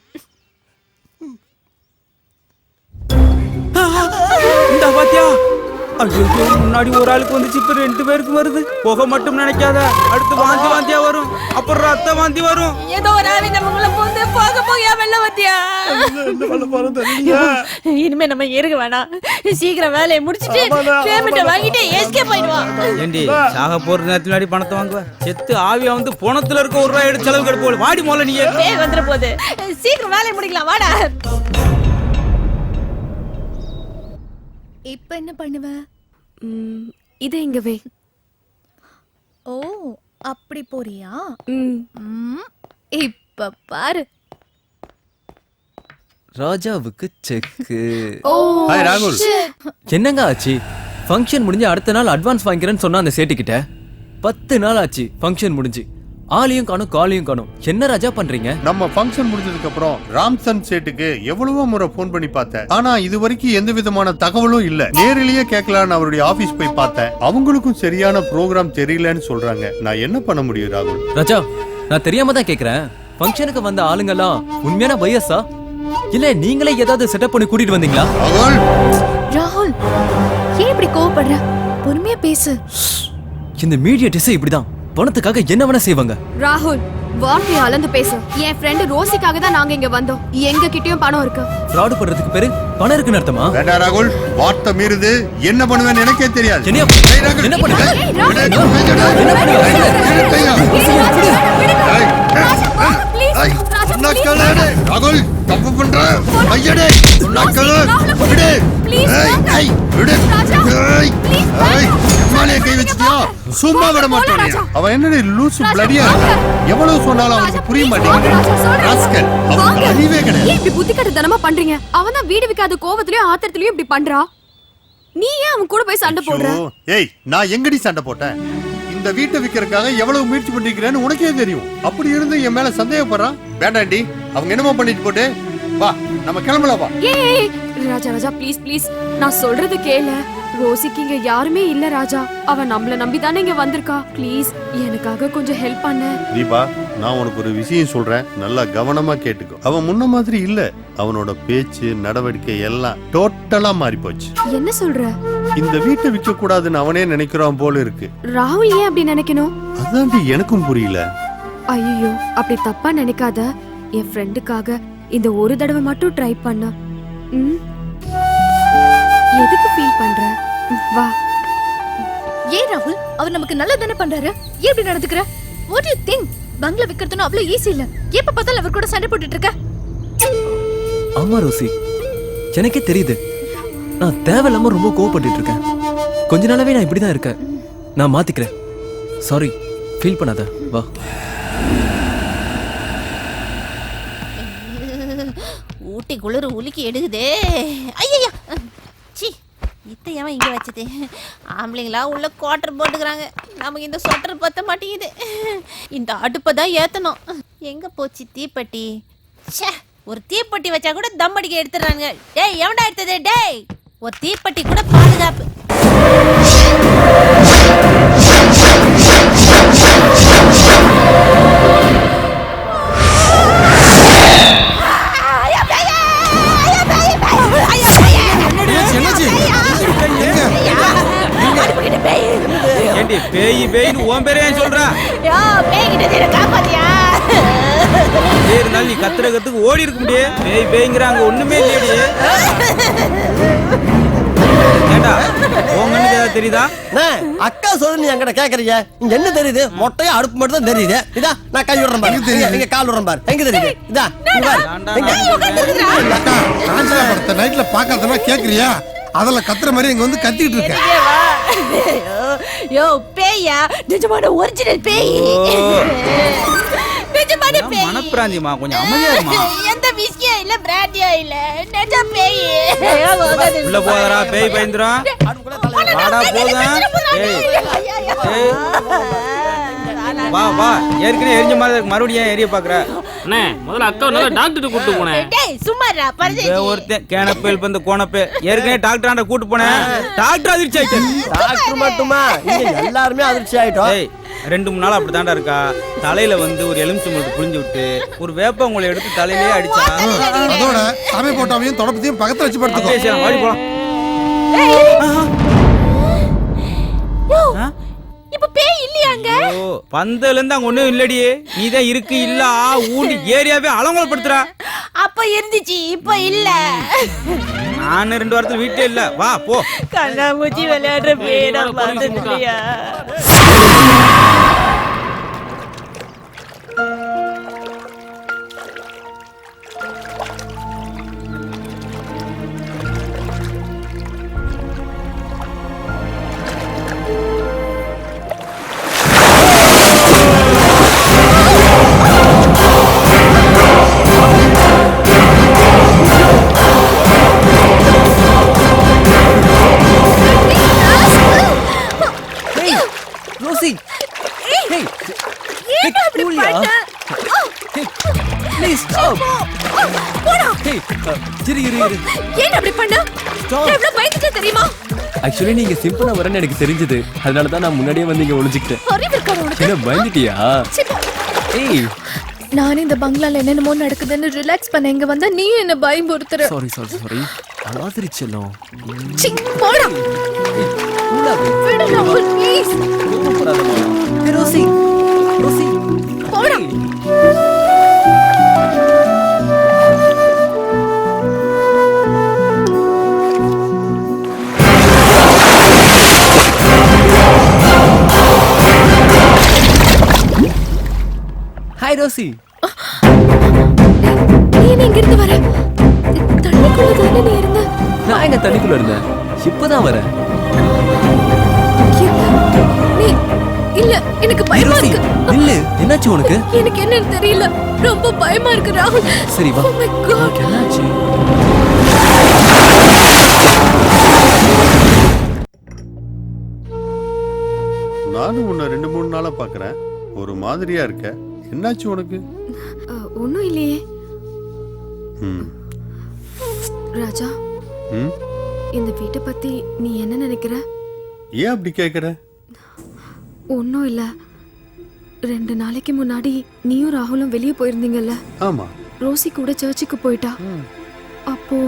இந்த பாத்தியா? ஐயோ முன்னாடி ஒரு ஆளுக்கு வந்துச்சு. இப்ப 2 பேருக்கு வருது. புகை மட்டும் நினைக்காத. அடுத்து வாந்தியா வரும். அப்புறம் ரத்த வாந்தி வரும். ஏதோ ஒரு ஆவி நமக்குள்ள போந்து போகையா வெள்ள வந்தியா? இனிமே நம்ம இருக்க வேணாம். சீக்கிரம் வேலையை முடிச்சிட்டு பேமெண்ட்டை வாங்கிட்டு எஸ்கேப் ஆயிடுவான். ஏண்டி சாக போற நேரத்துல பணத்தை வாங்குவ? செத்து ஆவியா வந்து பணத்துல இருக்க 1 ரூபாய் எடுத்து செலவு கெடுப்போம். வாடி மோல நீ. ஏய் வந்துற போகுது. சீக்கிரம் வேலையை முடிக்கலாம் வாடா. இப்ப என்ன பண்ணுவ? இதை இங்க வை. ஓ அப்படி போறியா? இப்ப பாரு. ராஜாவுக்கு செக்கு. ஹாய் ராகுல். என்னங்க ஆச்சு? ஃபங்க்ஷன் முடிஞ்சு அடுத்த நாள் அட்வான்ஸ் வாங்கிக்கிறேன்னு சொன்னா அந்த சேட்டு கிட்ட 10 நாள் ஆச்சு ஃபங்க்ஷன் முடிஞ்சு. ஆளையும் காணும் காலையும் காணும். என்ன ராஜா பண்றீங்க? நம்ம ஃபங்க்ஷன் முடிஞ்சதுக்கு அப்புறம் ராம்சன் சேட்டுக்கு எவ்வளவோ முறை போன் பண்ணி பார்த்தேன். ஆனா இது வரைக்கும் எந்த விதமான தகவலும் இல்ல. நேரிலேயே கேட்கலான்னு அவருடைய ஆபீஸ் போய் பார்த்தேன். அவங்களுக்கும் சரியான ப்ரோக்ராம் தெரியலன்னு சொல்றாங்க. நான் என்ன பண்ண முடியும் ராகுல்? ராஜா, நான் தெரியாம தான் கேக்குறேன். ஃபங்க்ஷனுக்கு வந்த ஆளுங்கெல்லாம் உண்மையான பையஸா இல்ல நீங்களே ஏதாவது செட்டப் பண்ணி கூட்டிட்டு வந்தீங்களா? ராகுல் ஏன் இப்படி கோவப்படுற? பொறுமையா பேசு. இந்த மீடியேட்டர்ஸ் இப்படிதான் பணத்துக்காக என்ன வேணா செய்வாங்க. ராகுல் வார்த்தையை அளந்து பேசு. என் ஃப்ரெண்ட் ரோசிக்காக தான் நாங்க இங்க வந்தோம். எங்க கிட்டயும் பணம் இருக்கு. ஃப்ராட் பண்றதுக்கு பேரு பணம் இருக்குன்னு அர்த்தமா? வேண்டாம் ராகுல், வார்த்தை மீறுது. என்ன பண்ணுவேன்னு எனக்கே தெரியாது. என்ன ராகுல் தப்பு பண்ற ஐயடே விடு. கை வச்சிட்டியா? சும்மா விட மாட்டேன். அவன் என்னடி லூசு பிளடியா? எவ்வளவு சொன்னாலும் அவனுக்கு புரிய மாட்டேங்குது. அறிவே கிடையாது. இப்படி புத்திக்கட்டத்தனமா பண்றீங்க. அவன் தான் வீடு விக்காத கோவத்திலயும் ஆத்திரத்திலயும் இப்படி பண்றா. நீ ஏன் அவன் கூட போய் சண்டை போடுற? ஏய், நான் எங்கடி சண்டை போட்டேன்? இந்த வீட்டை விக்கிறதுக்காக எவ்வளவு முயற்சி பண்ணிக்கிறேன்னு உனக்கே தெரியும். அப்படி இருந்து என் மேல சந்தேகப்படுறான். வேண்டாண்டி, அவங்க என்னமோ பண்ணிட்டு போட்டு வா, நம்ம கிளம்பலாம் வா. ஏய் ராஜா ராஜா ப்ளீஸ் ப்ளீஸ், நான் சொல்றது கேளு. ரோசிக்கு இங்க யாருமே இல்ல ராஜா. அவன் நம்மள நம்பி தானே இங்க வந்திருக்கா. ப்ளீஸ் எனக்காக கொஞ்சம் ஹெல்ப் பண்ணு. தீபா, நான் உனக்கு ஒரு விஷயம் சொல்றேன், நல்லா கவனமா கேட்டுக்கோ. அவன் முன்ன மாதிரி இல்ல. அவனோட பேச்சு நடவடிக்கை எல்லாம் டோட்டலா மாறி போச்சு. என்ன சொல்ற? இந்த வீட்டை விற்க கூடாதுன்னு அவனே நினைக்கிறான் போல இருக்கு. ராகுல் ஏன் அப்படி நினைக்கணும்? அதான்டி எனக்கும் புரியல. ஐயோ அப்படி தப்பா நினைக்காத. என் ஃப்ரெண்டுக்காக இந்த ஒரு தடவை மட்டும் ட்ரை பண்ண. எதுக்கு ஃபீல் பண்ற? வா. ஏன் ராகுல், அவர் நமக்கு நல்லது தானே பண்றாரு. ஏன் இப்படி நடந்துக்கிற? What you think? பங்களா விக்கிறதுன்னு அவ்வளவு ஈஸி இல்ல. எப்ப பார்த்தாலும் அவர் கூட சண்டை போட்டுட்டு இருக்க. ஆமா ரோசி, எனக்கே தெரியுது. நான் தேவையில்லாம ரொம்ப கோவப்பட்டு இருக்கேன். கொஞ்ச நாளாவே நான் இப்படிதான் இருக்கேன். நான் மாத்திக்கிறேன். சாரி, ஃபீல் பண்ணாத. வா. ஊட்டி குளிர் உலுக்கி எடுக்குதே. ஐயா சி, இத்தையாவன் இங்க வச்சது. ஆம்பளைங்களா உள்ள குவார்டர் போட்டுக்கிறாங்க. நமக்கு இந்த சொட்டர் பத்த மாட்டேங்குது. இந்த அடுப்பை தான் ஏத்தணும். எங்க போச்சு தீப்பெட்டி? ச்சே, ஒரு தீப்பெட்டி வச்சா கூட தம் அடிக்க எடுத்துறாங்க. டேய், எவன்டா எடுத்தது? டேய், ஒரு தீப்பெட்டி கூட பாதுகாப்பு. ஏண்டி பேய் பேய்னு உன் பேரே ஏன் சொல்றா? இருந்தாலும் நீ கத்துறதுக்கு ஓடி இருக்க முடியே. பேய் பேய்ங்கிறாங்க, ஒண்ணுமே இல்லையே. ஏண்டா உன் கண்ணுக்கு ஏதாவது தெரியுதா? அக்கா சொல்லு, நீ என்கிட்ட கேக்குறீங்க. இங்க என்ன தெரியுது? மொட்டையா அடுப்பு மட்டும் தான் தெரியுது. இதா நான் கை விடுறேன் பாரு, நீங்க கால் விடுறேன் பாரு. எங்க தெரியுது? இதா நைட்ல பாக்காதமா கேக்குறியா? அதெல்லாம் கத்துற மாதிரி இங்க வந்து கத்திட்டு இருக்க. யோ பேயா, நிஜமான ஒரிஜினல் பேய். நிஜமான பேய். மனப்பிராந்தியமா, கொஞ்சம் அமைதியா இருமா. எந்த விஸ்கியா இல்ல பிராண்டியா இல்ல, நிஜ பேய். உள்ள போறா, பேய் பயந்துறா. வாடா போதா. ஏய் வா வா, ஏற்கனவே எரிஞ்ச மாதிரி மறுபடியும் எரிய பாக்குற. அண்ணே, முதல்ல அக்கா நல்லா டாக்டர் கூட்டு போனேன். டேய் சும்மாடா பரதேசி. ஒருத்தன் கேனப்பேல் பந்த கோணப்பே ஏற்கனவே டாக்டர் ஆண்ட கூட்டு போனேன். டாக்டர் அதிர்ச்சி ஆயிட்டு. டாக்டர் மட்டுமா, இங்க எல்லாரும் அதிர்ச்சி ஆயிட்டோம். ஏய், 2-3 நாள் அப்படிதான்டா இருக்கா. தலையில வந்து ஒரு எலுமிச்சம்பழத்தை புழிஞ்சு விட்டு ஒரு வேப்பங்குளை எடுத்து தலையிலேயே அடிச்சா. அதோட சாமி போட்டாவையும் தொடப்பத்தையும் பக்கத்துல வச்சு படுத்துக்கோ. ஓடி போலாம். இப்ப பேய் இல்லையாங்க? ஓ, பந்தல இருந்து அங்க ஒண்ணும் இல்லடியே. நீதான் இருக்கு இல்ல ஊண்டி ஏரியாவே அலங்கோலப்படுத்துறா. அப்ப இருந்துச்சு, இப்ப இல்ல. நான் 2 வாரத்துல வீட்டே இல்ல. வா போ. கண்ணாமூச்சி விளையாடுற பேய் நான் பார்த்ததில்லையா? Please stop. போடா. ஹேய், இரு இரு இரு. ஏன் அப்படி பண்ண? நான் எவ்வளவு பயந்துட்டேன் தெரியுமா? ஆக்சுவலி நீங்க சிம்பிளா வரேன்னு எனக்கு தெரிஞ்சது. அதனால தான் நான் முன்னாடியே வந்து இங்க ஒளிஞ்சிக்கிட்டேன். அறிவு இருக்கா உனக்கு? என்ன பயந்துட்டியா? ஏய், நான் இந்த பங்களால என்னென்னமோ நடக்குதுன்னு ரிலாக்ஸ் பண்ண இங்க வந்தா நீ என்ன பயமுறுத்துற. Sorry sorry sorry. அழாதிரி செல்லம். சி, போடா. விடு ராகுல் ப்ளீஸ். ரோசி ரோசி போடா. Hi Rosie. நீ எங்க இருந்து வர? தண்ணிக்குள்ள தானே நீ இருந்த? நான் எங்க தண்ணிக்குள்ள இருந்தேன். இப்பதான் வரேன். நீ இல்ல, எனக்கு பயமா இருக்கு. இல்ல, என்னாச்சு உனக்கு? எனக்கு என்னன்னு தெரியல. ரொம்ப பயமா இருக்கு ராகுல். சரி வா. Oh my God. என்னாச்சு? நானும் உன்னை 2-3 நாளா பாக்குறேன். ஒரு மாதிரியா இருக்க. என்னாச்சு உனக்கு? ஒண்ணும் இல்லையே ம். ராஜா. ம்? இந்த வீட்டை பத்தி நீ என்ன நினைக்கிற? ஏன் அப்படி கேக்குற? ஒன்னும் இல்ல. 2 நாளைக்கு முன்னாடி நீயும் ராகுலும் வெளியே போயிருந்தீங்கல்ல? ஆமா. ரோசி கூட சர்ச்சுக்கு போயிட்டா. அப்போ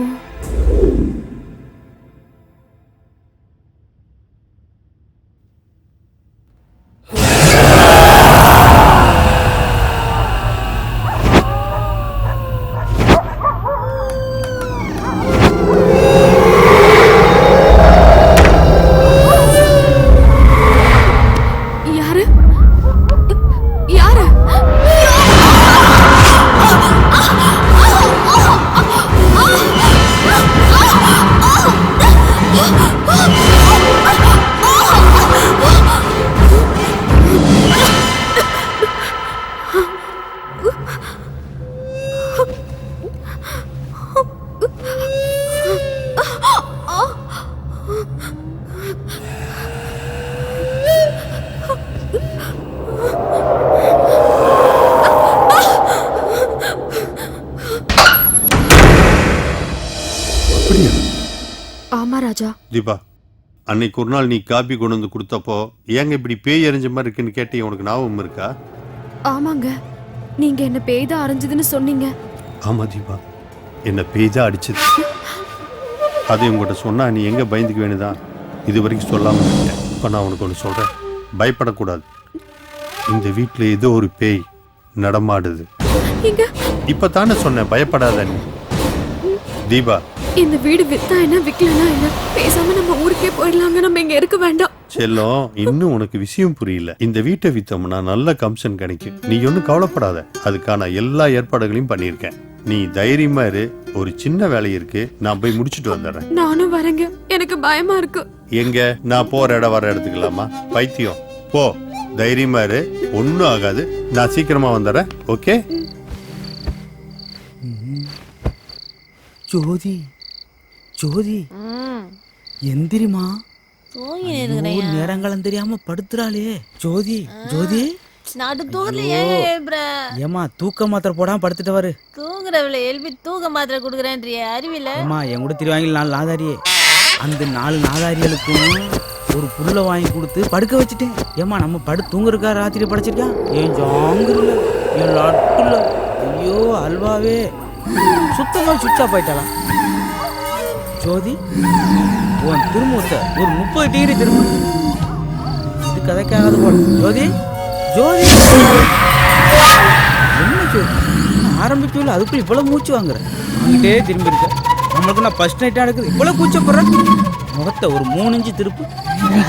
தீபா, அன்னைக்கு ஒரு நாள் நீ காபி கொண்டு வந்து கொடுத்தப்போ ஏங்க இப்படி பேய் எறிஞ்ச மாதிரி இருக்குன்னு கேட்டீங்க, உனக்கு ஞாபகம் இருக்கா? ஆமாங்க, நீங்க என்ன பேய் தான் அரைஞ்சதுன்னு சொன்னீங்க. ஆமா தீபா, என்ன பேய் தான் அடிச்சது. அதை உங்கள்கிட்ட சொன்னா நீ எங்க பயந்துக்க வேணுதான் இது வரைக்கும் சொல்லாம இருக்கேன். இப்போ நான் உனக்கு ஒன்று சொல்றேன், பயப்படக்கூடாது. இந்த வீட்டில் ஏதோ ஒரு பேய் நடமாடுது. இப்ப தானே சொன்னேன் பயப்படாத நீ. தீபா, இந்த வீடு வித்தா என்ன விக்கலனா என்ன, பேசாம நம்ம ஊருக்கே போயிடலாங்க, நம்ம இங்க இருக்க வேண்டாம். செல்லம், இன்னும் உனக்கு விஷயம் புரியல. இந்த வீட்டை வித்தோம்னா நல்ல கமிஷன் கிடைக்கும். நீ ஒன்னும் கவலைப்படாத, அதுக்கான எல்லா ஏற்பாடுகளையும் பண்ணியிருக்கேன். நீ தைரியமா இரு. ஒரு சின்ன வேலை இருக்கு, நான் போய் முடிச்சுட்டு வந்துடுறேன். நானும் வரேங்க, எனக்கு பயமா இருக்கு. எங்க? நான் போற இடம் வர எடுத்துக்கலாமா? பைத்தியம், போ, தைரியமா இரு, ஒன்னும் ஆகாது. நான் சீக்கிரமா வந்துடுறேன். ஓகே? ஜோதி, ஜோதி, எந்திரிமா. நேரங்களும் தெரியாம படுத்துறாளே. ஜோதி, ஜோதி, ஏமா தூக்க மாத்திரை போடாம படுத்துட்டு வரு. தூங்குறவளை எழுப்பி தூக்க மாத்திரை குடுக்குறேன்றிய அறிவில. ஏமா என் கூட திருவாங்கி 4 நாதாரியே, அந்த 4 நாதாரிகளுக்கும் ஒரு புல்ல வாங்கி கொடுத்து படுக்க வச்சுட்டேன். ஏமா நம்ம தூங்குறக்கா ராத்திரி படைச்சிருக்கா? ஏன் ஜாங்குல, என் லட்டுல, ஐயோ அல்வாவே சுத்தமா சுவிட்ச் ஆஃப் ஆயிட்டாலாம். ஜோதி, உன் திரும்பத்தை ஒரு 30 டிகிரி திரும்ப. இது கதைக்காகாது போல. ஜோதி, ஜோதி, என்ன ஜோதி ஆரம்பிக்கல, அதுக்குள்ள இவ்வளவு மூச்சு வாங்குற. அங்கிட்டே திரும்பி இருக்க. நம்மளுக்கு நான் ஃபர்ஸ்ட் நைட்டா நடக்குது, இவ்வளவு கூச்சப்படுறேன். முகத்தை ஒரு 3 இன்ச்சு திருப்பு.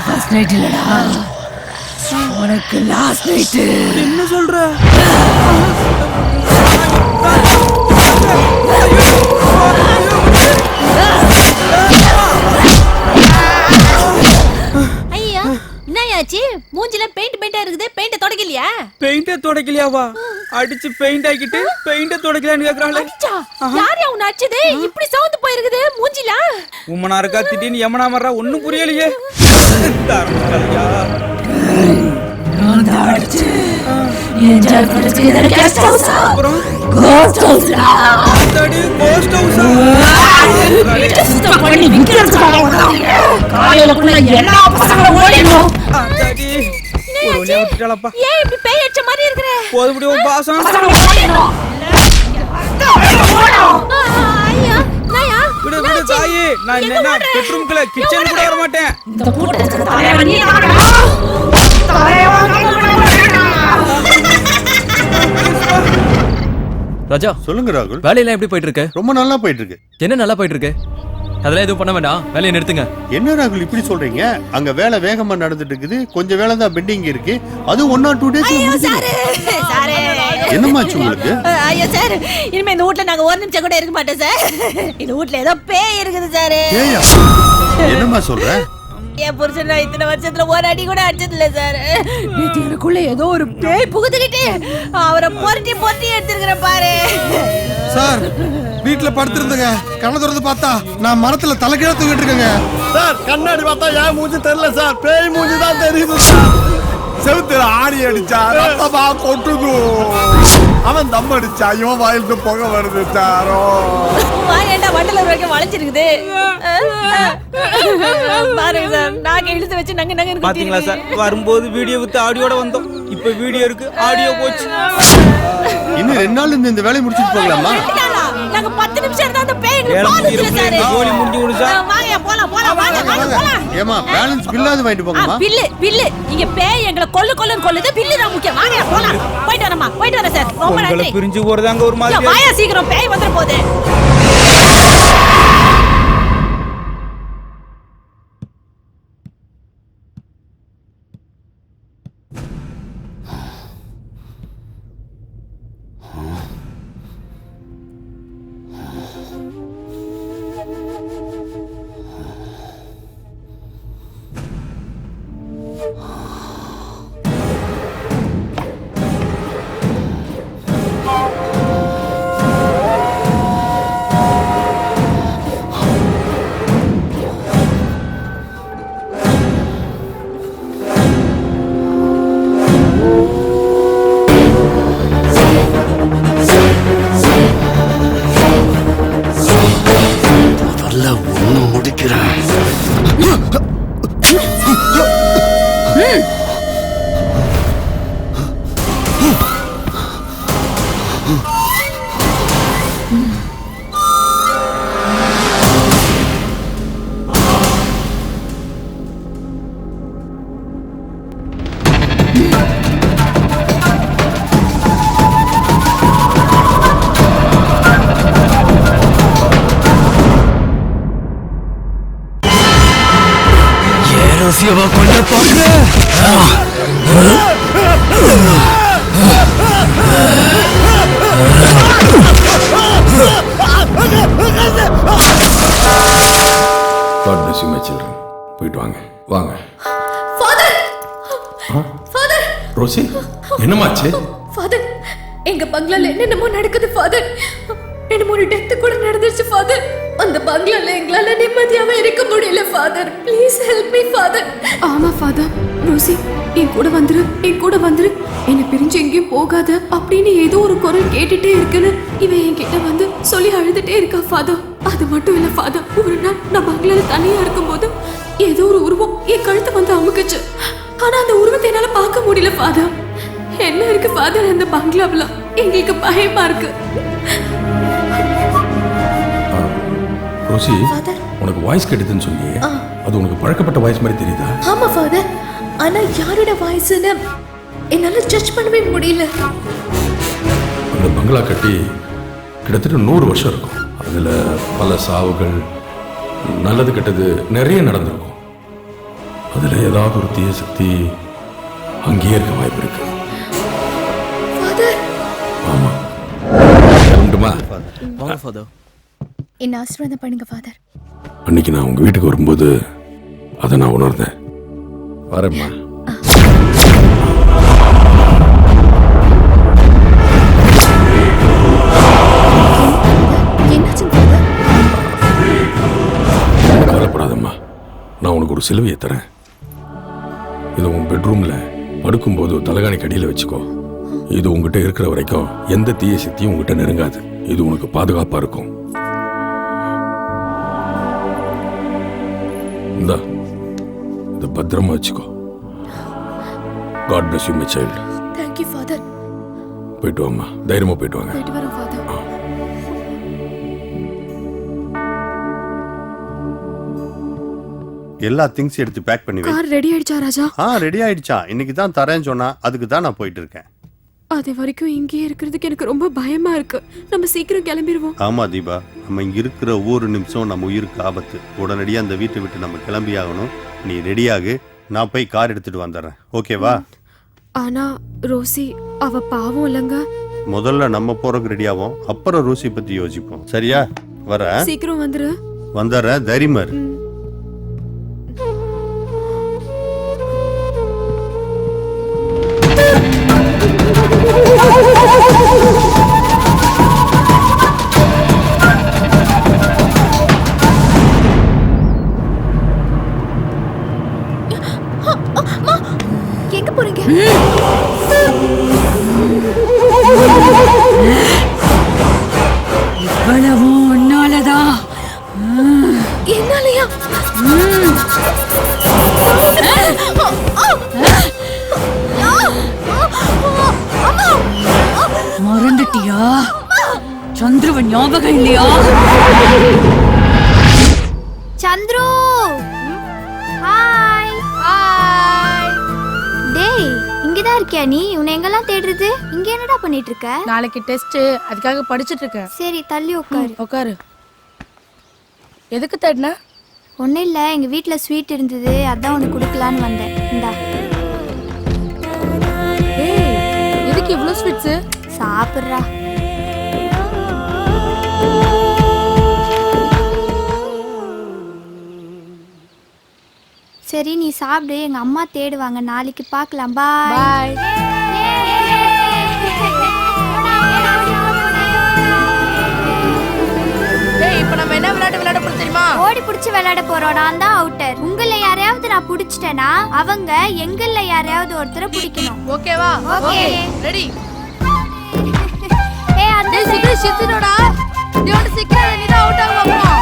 ஃபர்ஸ்ட் நைட் இல்லடா, உனக்கு லாஸ்ட் நைட். என்ன சொல்ற? ஐயா, என்னயாச்சு? மூஞ்சில பெயிண்டா இருக்குது, பெயிண்ட தொடக்கலையா? பெயிண்ட தொடக்கலையாவா? அடிச்சு பெயிண்ட் ஆக்கிட்டு பெயிண்ட தொடக்கலான்னு கேக்குறாங்களே. யார் உன்னை அடிச்சது? இப்படி சவுந்து போயிருக்குது மூஞ்சில. உம்மனா இருக்கா திடீர்னு யமனா மறா, ஒண்ணும் புரியலையே. நான் தான் அடிச்சு என்ஜாய் பண்ணிட்டு கெஸ்ட் ஹவுஸ். போஸ்ட் ஹவுஸ்ல போஸ்ட் ஹவுஸ் பண்ணி விக்கிறதுக்கு காலையில எல்லா பசங்களும் ஓடிடும். ஒரு வழியா விட்டுட்டாளப்பா. ஏன் இப்படி பேய் அடிச்ச மாதிரி இருக்கற? போது முடியும் பாசம். ஐயா நாயா விடு விடு தாயே. நான் என்ன பெட்ரூம்க்குள்ள கிச்சன் கூட வர மாட்டேன். இந்த கூட்டத்துக்கு தலைவன் நீ தானா? ராஜா சொல்லுங்க ராகுல். வேலையெல்லாம் எப்படி போயிட்டு இருக்கு? ரொம்ப நல்லா போயிட்டு இருக்கு. என்ன நல்லா போயிட்டு இருக்கு? அதெல்லாம் எதுவும் பண்ண வேண்டாம், வேலையை நிறுத்துங்க. என்ன ராகுல் இப்படி சொல்றீங்க? அங்க வேலை வேகமா நடந்துட்டு இருக்குது. கொஞ்சம் வேலை தான் பெண்டிங் இருக்கு. அது 1 or 2 days சார் என்னமாச்சு உங்களுக்கு? ஐயோ சார், இனிமே இந்த வீட்ல நாங்க ஒரு நிமிஷம் கூட இருக்க மாட்டோம் சார். இந்த வீட்ல ஏதோ பேய் இருக்குது சார். ஏய்யா என்னமா சொல்ற? என் புருஷன் இத்தனை வருஷத்துல ஒரு அடி கூட அடிச்சது இல்ல சார். நேத்து எனக்குள்ள ஏதோ ஒரு பேய் புகுந்துக்கிட்டு அவரை பொருட்டி பொருட்டி எடுத்துருக்கிற பாரு. சார் வீட்டுல படுத்திருந்தங்க, கண்ணை திறந்து பார்த்தா நான் மரத்துல தலைகீழ தூக்கிட்டு இருக்கேங்க. சார் கண்ணாடி பார்த்தா ஏன் மூஞ்சி தெரியல சார், பேய் மூஞ்சி தான் தெரியுது சார். செவுத்துல ஆணி அடிச்சா ரத்தமா கொட்டுது. அவன் தம் அடிச்சா இவன் வாயிலிருந்து புகை வருது சாரோ. வாயேண்டா வண்டல வரைக்கும் வளைச்சிருக்குது பாருங்க சார். நாங்க இழுத்து வச்சு நங்க நங்க இருக்கு. பாத்தீங்களா சார், வரும்போது வீடியோ வித்து ஆடியோட வந்தோம். இப்ப வீடியோ இருக்கு, ஆடியோ போச்சு. இன்னும் 2 நாள் இந்த வேலையை முடிச்சிட்டு போகலாமா? நாங்க 10 நிமிஷம் இருந்தா அந்த பேய் எங்களுக்கு பாலுதுல சார். கோலி முடிஞ்சு விடு சார். வாங்க போலாம் போலாம் வாங்க வாங்க போலாம். ஏமா பேலன்ஸ் பில்லாது வாங்கிட்டு போங்கம்மா. பில்லு இங்க பேய் எங்களை கொல்லுன்னு கொல்லுது. பில்லு தான் முக்கியம். வாங்க போலாம். போயிட்டு வரமா, போயிட்டு வர சார். ரொம்ப நன்றி. உங்களை பிரிஞ்சு போறதாங்க ஒரு மாதிரி. வாயா சீக்கிரம், பேய் வந்துற போகுது. ரகசியமா கொல்ல பாக்குற? God bless you, my children. போயிட்டு வாங்க வாங்க. ஃபாதர் ஃபாதர் ரோசி என்னமாச்சு? ஃபாதர் எங்க பங்களால என்னென்னமோ நடக்குது ஃபாதர். என்னமோ ஒரு டெத் கூட நடந்துருச்சு ஃபாதர். அந்த பங்களால எங்களால நிம்மதியாவே இருக்க முடியல father. Please help me father. ஆமா ஃபாதர். ரோசி என் கூட வந்துரு, என் கூட வந்துரு. என்னை பிரிஞ்சு எங்கேயும் போகாத அப்படின்னு ஏதோ ஒரு குரல் கேட்டுட்டே இருக்குன்னு இவன் என்கிட்ட வந்து சொல்லி அழுதுட்டே இருக்கா ஃபாதர். அது மட்டும் இல்ல ஃபாதர், ஒரு நாள் நான் பங்களால தனியா இருக்கும்போது ஏதோ ஒரு உருவம் என் கழுத்தை வந்து அமுக்குச்சு. ஆனா அந்த உருவத்தை என்னால பார்க்க முடியல ஃபாதர். என்ன இருக்கு ஃபாதர் அந்த பங்களாவுல? எங்களுக்கு பயமா இருக்கு. ரோசி உனக்கு வாய்ஸ் கேட்டதுன்னு சொன்னியே, அது உனக்கு பழக்கப்பட்ட வாய்ஸ் மாதிரி தெரியுதா? ஆமா ஃபாதர், ஆனா யாரோட வாய்ஸ்னு என்னால ஜட்ஜ் பண்ணவே முடியல. அந்த பங்களா கட்டி கிட்டத்தட்ட 100 வருஷம் இருக்கும். அதுல பல சாவுகள், நல்லது கெட்டது நிறைய நடந்திருக்கும். அதுல ஏதாவது ஒரு தீய சக்தி அங்கேயே இருக்க வாய்ப்பு இருக்கு. ஆமா உண்டுமா? என்ன ஆசீர்வாதம் பண்ணுங்க ஃபாதர். அன்னைக்கு நான் உங்க வீட்டுக்கு வரும்போது அதை நான் உணர்ந்தேன். வரேம்மா. கவலைப்படாதம்மா, நான் உனக்கு ஒரு சிலுவையை தரேன். இதை உன் பெட்ரூம்ல படுக்கும்போது தலைகாணிக்கு அடியில் வச்சுக்கோ. இது உங்ககிட்ட இருக்கிற வரைக்கும் எந்த தீய சக்தியும் உங்ககிட்ட நெருங்காது. இது உனக்கு பாதுகாப்பா இருக்கும். இந்தா, இதை பத்திரமா வச்சுக்கோ. God bless you, my child. Thank you, Father. போயிட்டு வாம்மா, தைரியமா போயிட்டு வாங்க. போயிட்டு வரோம், Father. எல்லா திங்ஸ் எடுத்து பேக் பண்ணி வை. கார் ரெடி ஆயிடுச்சா ராஜா? ரெடி ஆயிடுச்சா? இன்னைக்கு தான் தரேன்னு சொன்னா, அதுக்கு தான் நான் போயிட்டு இருக்கேன். அது வரைக்கும் இங்கேயே இருக்கிறதுக்கு எனக்கு ரொம்ப பயமா இருக்கு. நம்ம சீக்கிரம் கிளம்பிடுவோம். ஆமா தீபா, நம்ம இங்க இருக்கிற ஒவ்வொரு நிமிஷம் நம்ம உயிருக்கு ஆபத்து. உடனடியாக அந்த வீட்டை விட்டு நம்ம கிளம்பி ஆகணும். நீ ரெடியாகு, நான் போய் கார் எடுத்துட்டு வந்துடுறேன். ஓகேவா? ஆனா ரோசி அவ பாவம் இல்லங்க. முதல்ல நம்ம போறதுக்கு ரெடியாவோம், அப்புறம் ரோசி பத்தி யோசிப்போம். சரியா? வர சீக்கிரம் வந்துரு. வந்துடுறேன், தைரியமா இரு. எங்க போறீங்க? இவ்வளவும் உன்னாலதான். என்னாலயா? மறந்துட்டியா? சந்துருவ ஞாபகம் இல்லையா? சந்துரு, ஹாய். ஹாய். டேய், இங்கதான் இருக்கியா நீ? உன்னை எங்கெல்லாம் தேடுறது? இங்க என்னடா பண்ணிட்டு இருக்க? நாளைக்கு டெஸ்ட், அதுக்காக படிச்சிட்டு இருக்கேன். சரி, தள்ளி உட்காரு. உட்காரு. எதுக்கு தேடின? ஒன்னும் இல்ல, எங்க வீட்ல ஸ்வீட் இருந்தது, அதான் உனக்கு கொடுக்கலான்னு வந்தேன். இந்தா. எதுக்கு இவ்ளோ ஸ்வீட்ஸ்? சாப்பிடுறா. சரி, நீ சாப்பிடு. எங்க அம்மா தேடுவாங்க. நாளைக்கு பார்க்கலாம். பாய். பாய். இப்போ நம்ம என்ன விளையாட போறோம் தெரியுமா? ஓடி புடிச்சு விளையாட போறோம். நான் தான் அவுட்டர். உங்கள யாரையாவது நான் புடிச்சிட்டேனா அவங்க எங்கல்ல யாரையாவது ஒருத்தரை பிடிக்கணும். ஓகேவா? ஓகே. ரெடி. ஏய், அந்த சுத்தி சுத்தினோடா. நீ ஓடி சீக்கிரம், நீ தான் அவுட் ஆக போறோம்.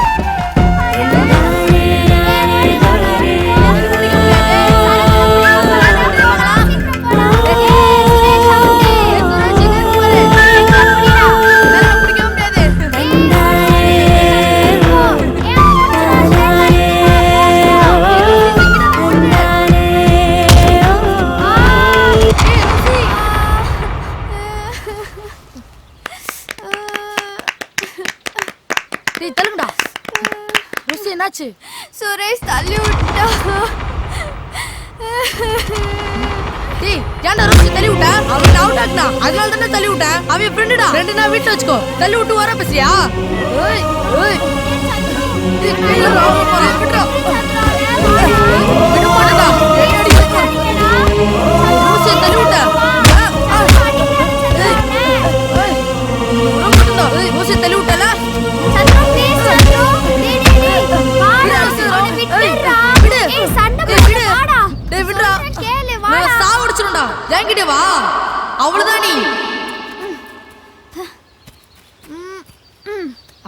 சுரேஷ் தள்ளி விட்டா. டேய், ஏன்டா ரோசி தள்ளி விட்ட? அவன் அவுட் ஆக்னா, அதனால தான தள்ளி விட்ட. அவன் ஃப்ரெண்டுடா. ஃப்ரெண்டுனா வீட்ல வச்சுக்கோ. தள்ளி விட்டு வர பேசியா? ஏய் ஏய். டேய், கீழ ராவ போறா. விட்றா. விடு போடா. ஏடி வச்சுக்கோ. ரோசி தள்ளி விட்ட. ரோசி தள்ளி விட்டல. சத்ரு ப்ளீஸ் சத்ரு. டேய் டேய் டேய். வாடா அவனை விட்டுடா. ஏய் சண்டை போடு. வாடா. டேய் விட்றா. கேளு நான் வாடா. சாவடிச்சுடா. என்கிட்ட வா. அவ்வளவுதான் நீ.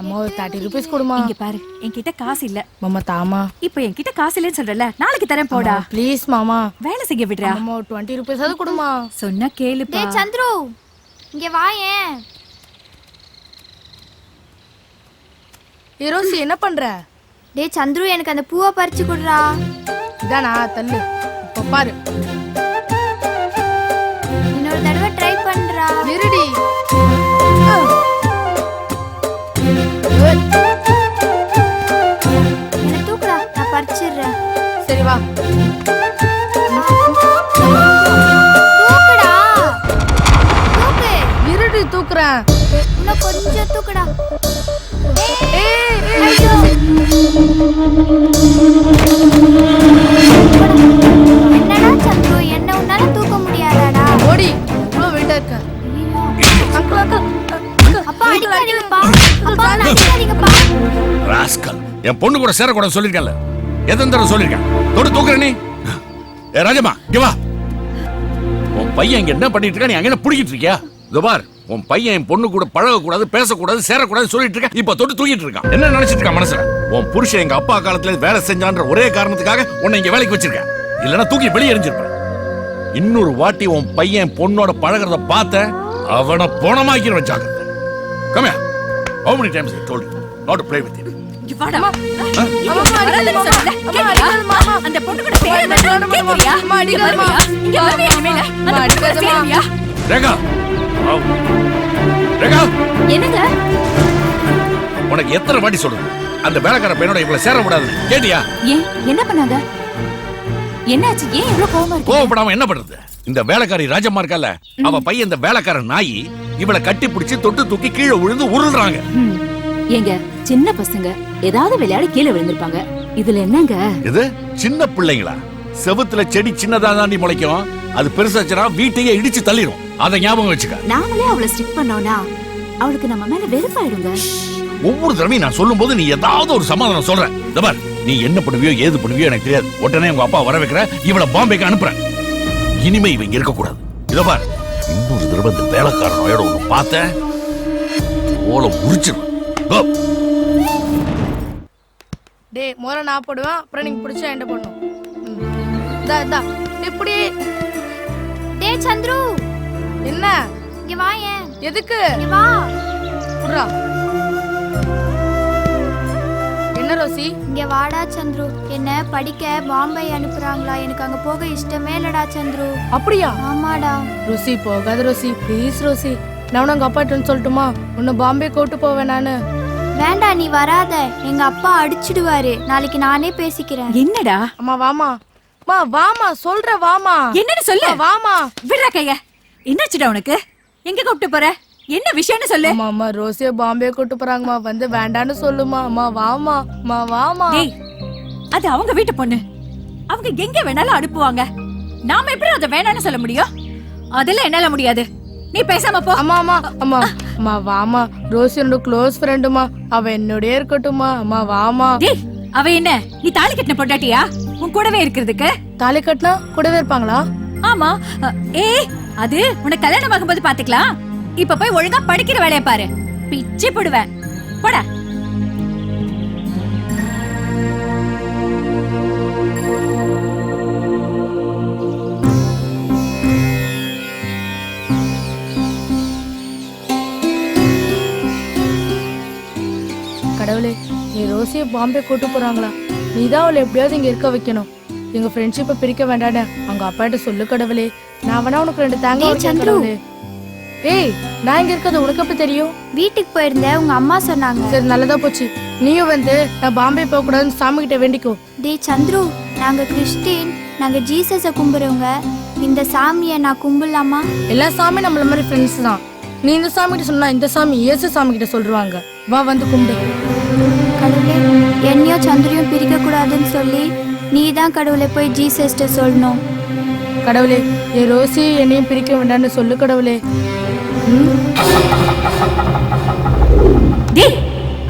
அம்மா ஒரு 30 ரூபீஸ் கொடுமா. இங்க பாரு, என்கிட்ட காசு இல்ல. மாமா தாமா. இப்போ என்கிட்ட காசு இல்லன்னு சொல்றல, நாளைக்கு தரேன் போடா. ப்ளீஸ் மாமா. வேலை செய்ய விடுறா. அம்மா 20 ரூபீஸ் அது கொடுமா. சொன்னா கேளுப்பா. டேய் சந்துரு, இங்க வாயேன். ரோசி என்ன பண்ற? டேய் சந்துரு, எனக்கு அந்த பூவை பறிச்சு கொடுடா. இதானா தள்ளு. இப்ப பாரு. இன்னொரு தடவை ட்ரை பண்றா. இருடி. என்ன தூக்குடா, நான் பறிச்சிடுறேன். சரி வா. தூக்குடா. தூக்கு. இருடி தூக்குறேன். இன்னும் கொஞ்சம் தூக்குடா. ஏய் ஐயோ. என்னடா சந்துரு, என்ன உன்னால தூக்க முடியாதாடா? ஓடி. இவ்வளவு வெயிட்டா இருக்க. Uncle uncle. அப்பா அடிக்காதீங்கப்பா. அப்பா அடிக்காதீங்கப்பா. ராஸ்கல், என் பொண்ணு கூட சேரக்கூடாது சொல்லிருக்கல. எத்தனை தடவை சொல்லிருக்கேன்? தொடு தூக்குற நீ. ஏ ராஜம்மா, இங்க வா. உன் பையன் இங்க என்ன பண்ணிட்டு இருக்கா, நீ அங்க என்ன புடிக்கிட்டு இருக்கியா? இதோ பார், உன் பையன் என் பொண்ணு கூட பழகக்கூடாது, பேசக்கூடாது, சேரக்கூடாது சொல்லிட்டு இருக்க. இப்ப தொட்டு தூக்கிட்டு இருக்கான். என்ன நினைச்சிட்டு இருக்கான் மனசுல? உன் புருஷன் எங்க அப்பா காலத்துல வேலை செஞ்சான்ற ஒரே காரணத்துக்காக உன்னை இங்க வேலைக்கு வச்சிருக்கேன். இல்லன்னா தூக்கி வெளியே எறிஞ்சிருப்பேன். இன்னொரு வாட்டி உன் பையன் பொண்ணோட பழகிறத பார்த்த அவனை போனமாக்கி வச்சாங்க. Come here. How many times I told you not to play with him? அந்த பொண்ணு கூட ரேகா, ரேகா, என்னங்க உனக்கு எத்தனை வாட்டி சொல்றது அந்த வேலைக்கார பையனோட இவ்வளவு சேர கூடாது? கேட்டியா? ஏன் என்ன பண்ணாங்க? என்னாச்சு? ஏன் இவ்வளவு கோவமா இருக்கு? கோவப்படாம என்ன பண்றது? இந்த வேலைக்காரி ராஜம்மா இருக்கல, அவ பையன் இந்த வேலைக்கார நாயி இவளை கட்டி பிடிச்சு தொட்டு தூக்கி கீழே விழுந்து உருள்றாங்க. ஏங்க சின்ன பசங்க ஏதாவது விளையாடி கீழே விழுந்திருப்பாங்க. இதுல என்னங்க? இது சின்ன பிள்ளைங்களா? செவுத்துல செடி சின்னதா தாண்டி முளைக்கும், அது பெருசாச்சுனா வீட்டையே இடிச்சு தள்ளிடும். அதை ஞாபகம் வச்சுக்க. நாமளே அவளை ஸ்ட்ரிக் பண்ணோம்னா அவளுக்கு நம்ம மேல வெறுப்பாயிடுங்க. ஒவ்வொரு தடவையும் நான் சொல்லும் போது நீ ஏதாவது ஒரு சமாதானம் சொல்ற. இந்த பார், நீ என்ன பண்ணுவியோ ஏது பண்ணுவியோ எனக்கு தெரியாது. உடனே உங்க அப்பா வர வைக்கிற, இவளை பாம்பேக்கு அனுப்புற. இனிமே இவங்க இருக்க கூடாது. இத பார், இன்னொரு தடவை இந்த வேலைக்காரனோட ஒண்ணு பார்த்தேன், ஓலை உரிச்சிடும். டேய் மோர நான் போடுவேன், அப்புறம் நீங்க பிடிச்சா என்ன பண்ணும்? இப்படி. டேய் சந்துரு, என்ன? இங்க வாயேன். எதுக்கு? இங்க வா. புறா. என்ன ரோசி? இங்க வாடா சந்துரு. என்ன படிக்க பாம்பே அனுப்புறாங்களா? எனக்கு அங்க போக இஷ்டமே இல்லடா சந்துரு. அப்படியா? ஆமாடா. ரோசி போகாத ரோசி, ப்ளீஸ் ரோசி. நான் உங்க அப்பாட்ட சொல்லட்டுமா? உன்னை பாம்பே கூட்டு போவேன் நானு. வேண்டாம், நீ வராத. எங்க அப்பா அடிச்சிடுவாரு. நாளைக்கு நானே பேசிக்கிறேன். என்னடா? அம்மா வாமா. மா வாமா, சொல்ற வாமா. என்னன்னு சொல்லு. வாமா. விடுறா கைய. என்னாச்சுடா உனக்கு? எங்க கூப்பிட்டு போற? என்ன விஷயம்னு சொல்லு. அம்மா ரோசிய பாம்பே கூட்டு போறாங்கம்மா, வந்து வேண்டான்னு சொல்லுமா. அம்மா வாமா. அம்மா வாமா. டேய், அது அவங்க வீட்டு பொண்ணு. அவங்க எங்க வேணாலும் அனுப்புவாங்க. நாம எப்படி அதை வேணான்னு சொல்ல முடியும்? அதெல்லாம் என்னால முடியாது. நீ பேசாம போ. அம்மா அம்மா அம்மா அம்மா வாமா. ரோசி என்னோட க்ளோஸ் ஃப்ரெண்டுமா, அவ என்னோடய இருக்கட்டுமா. அம்மா வாமா. டேய், அவ என்ன நீ தாலி கட்டின பொண்டாட்டியா? உன் கூடவே இருக்கிறதுக்கு? தாலி கட்டினா கூடவே இருப்பாங்களா? ஆமா. ஏய், அது உனக்கு கல்யாணம் ஆகும்போது பாத்துக்கலாம். இப்ப போய் ஒழுங்கா படிக்கிற வேலையை பாரு. பிச்சு போடுவேன். போடா. கடவுளே, நீ ரோசிய பாம்பே கூட்டு போறாங்களா? நீதான் அவளை எப்படியாவது இங்க இருக்க வைக்கணும். எங்க ஃப்ரெண்ட்ஷிப்பை பிரிக்க வேண்டாட அவங்க அப்பாட்ட சொல்லு கடவுளே. நான் வேணா உனக்கு 2 தேங்காய் சந்துரு. ஏய், நான் இங்க இருக்கிறது உனக்கு எப்படி தெரியும்? வீட்டுக்கு போயிருந்தேன், உங்க அம்மா சொன்னாங்க. சரி, நல்லதா போச்சு. நீயும் வந்து நான் பாம்பே போக கூடாதுன்னு சாமி கிட்ட வேண்டிக்கோ. டேய் சந்துரு, நாங்க கிறிஸ்டின், நாங்க ஜீசஸ கும்பிடுறவங்க. இந்த சாமியை நான் கும்பிடலாமா? எல்லா சாமி நம்மள மாதிரி ஃப்ரெண்ட்ஸ் தான். நீ இந்த சாமி கிட்ட சொன்னா இந்த சாமி இயேசு சாமி கிட்ட சொல்றாங்க. வா வந்து கும்பிடு. கடவுளே, என்னையும் சந்திரியும் பிரிக்க கூடாதுன்னு சொல்லி நீ தான் கடவுளை போய் ஜீசஸ்ட சொல்லணும். கடவுளே, என் ரோசி என்னையும் பிரிக்க வேண்டாம்னு சொல்லு கடவுளே. டேய்,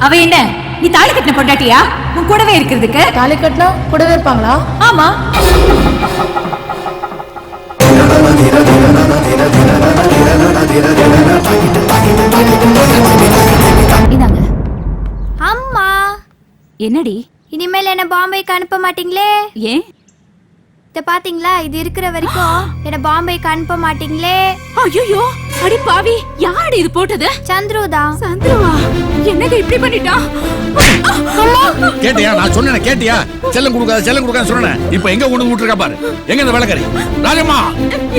அவ என்ன நீ தாலி கட்டின பொண்டாட்டியா? உன் கூடவே இருக்கிறதுக்கு? தாலி கட்டினா கூடவே இருப்பாங்களா? ஆமா. இதாங்க. அம்மா. என்னடி? இனிமேல் என்ன பாம்பேக்கு அனுப்ப மாட்டீங்களே? ஏன்? இத பாத்தீங்களா? இது இருக்கிற வரைக்கும் என்ன பாம்பேக்கு அனுப்ப மாட்டீங்களே? ஐயோ, அடி பாவி, யாரு இது போட்டது? சந்துரு தான். சந்துருவா? என்னங்க இப்படி பண்ணிட்டான்? கேட்டியா? நான் சொன்னேன் கேட்டியா? செல்லம் கொடுக்காத செல்லம் கொடுக்காத சொன்னேன். இப்போ எங்க கொண்டு விட்டுருக்கா பாரு. எங்க இந்த வேலைக்காரி? ராஜம்மா.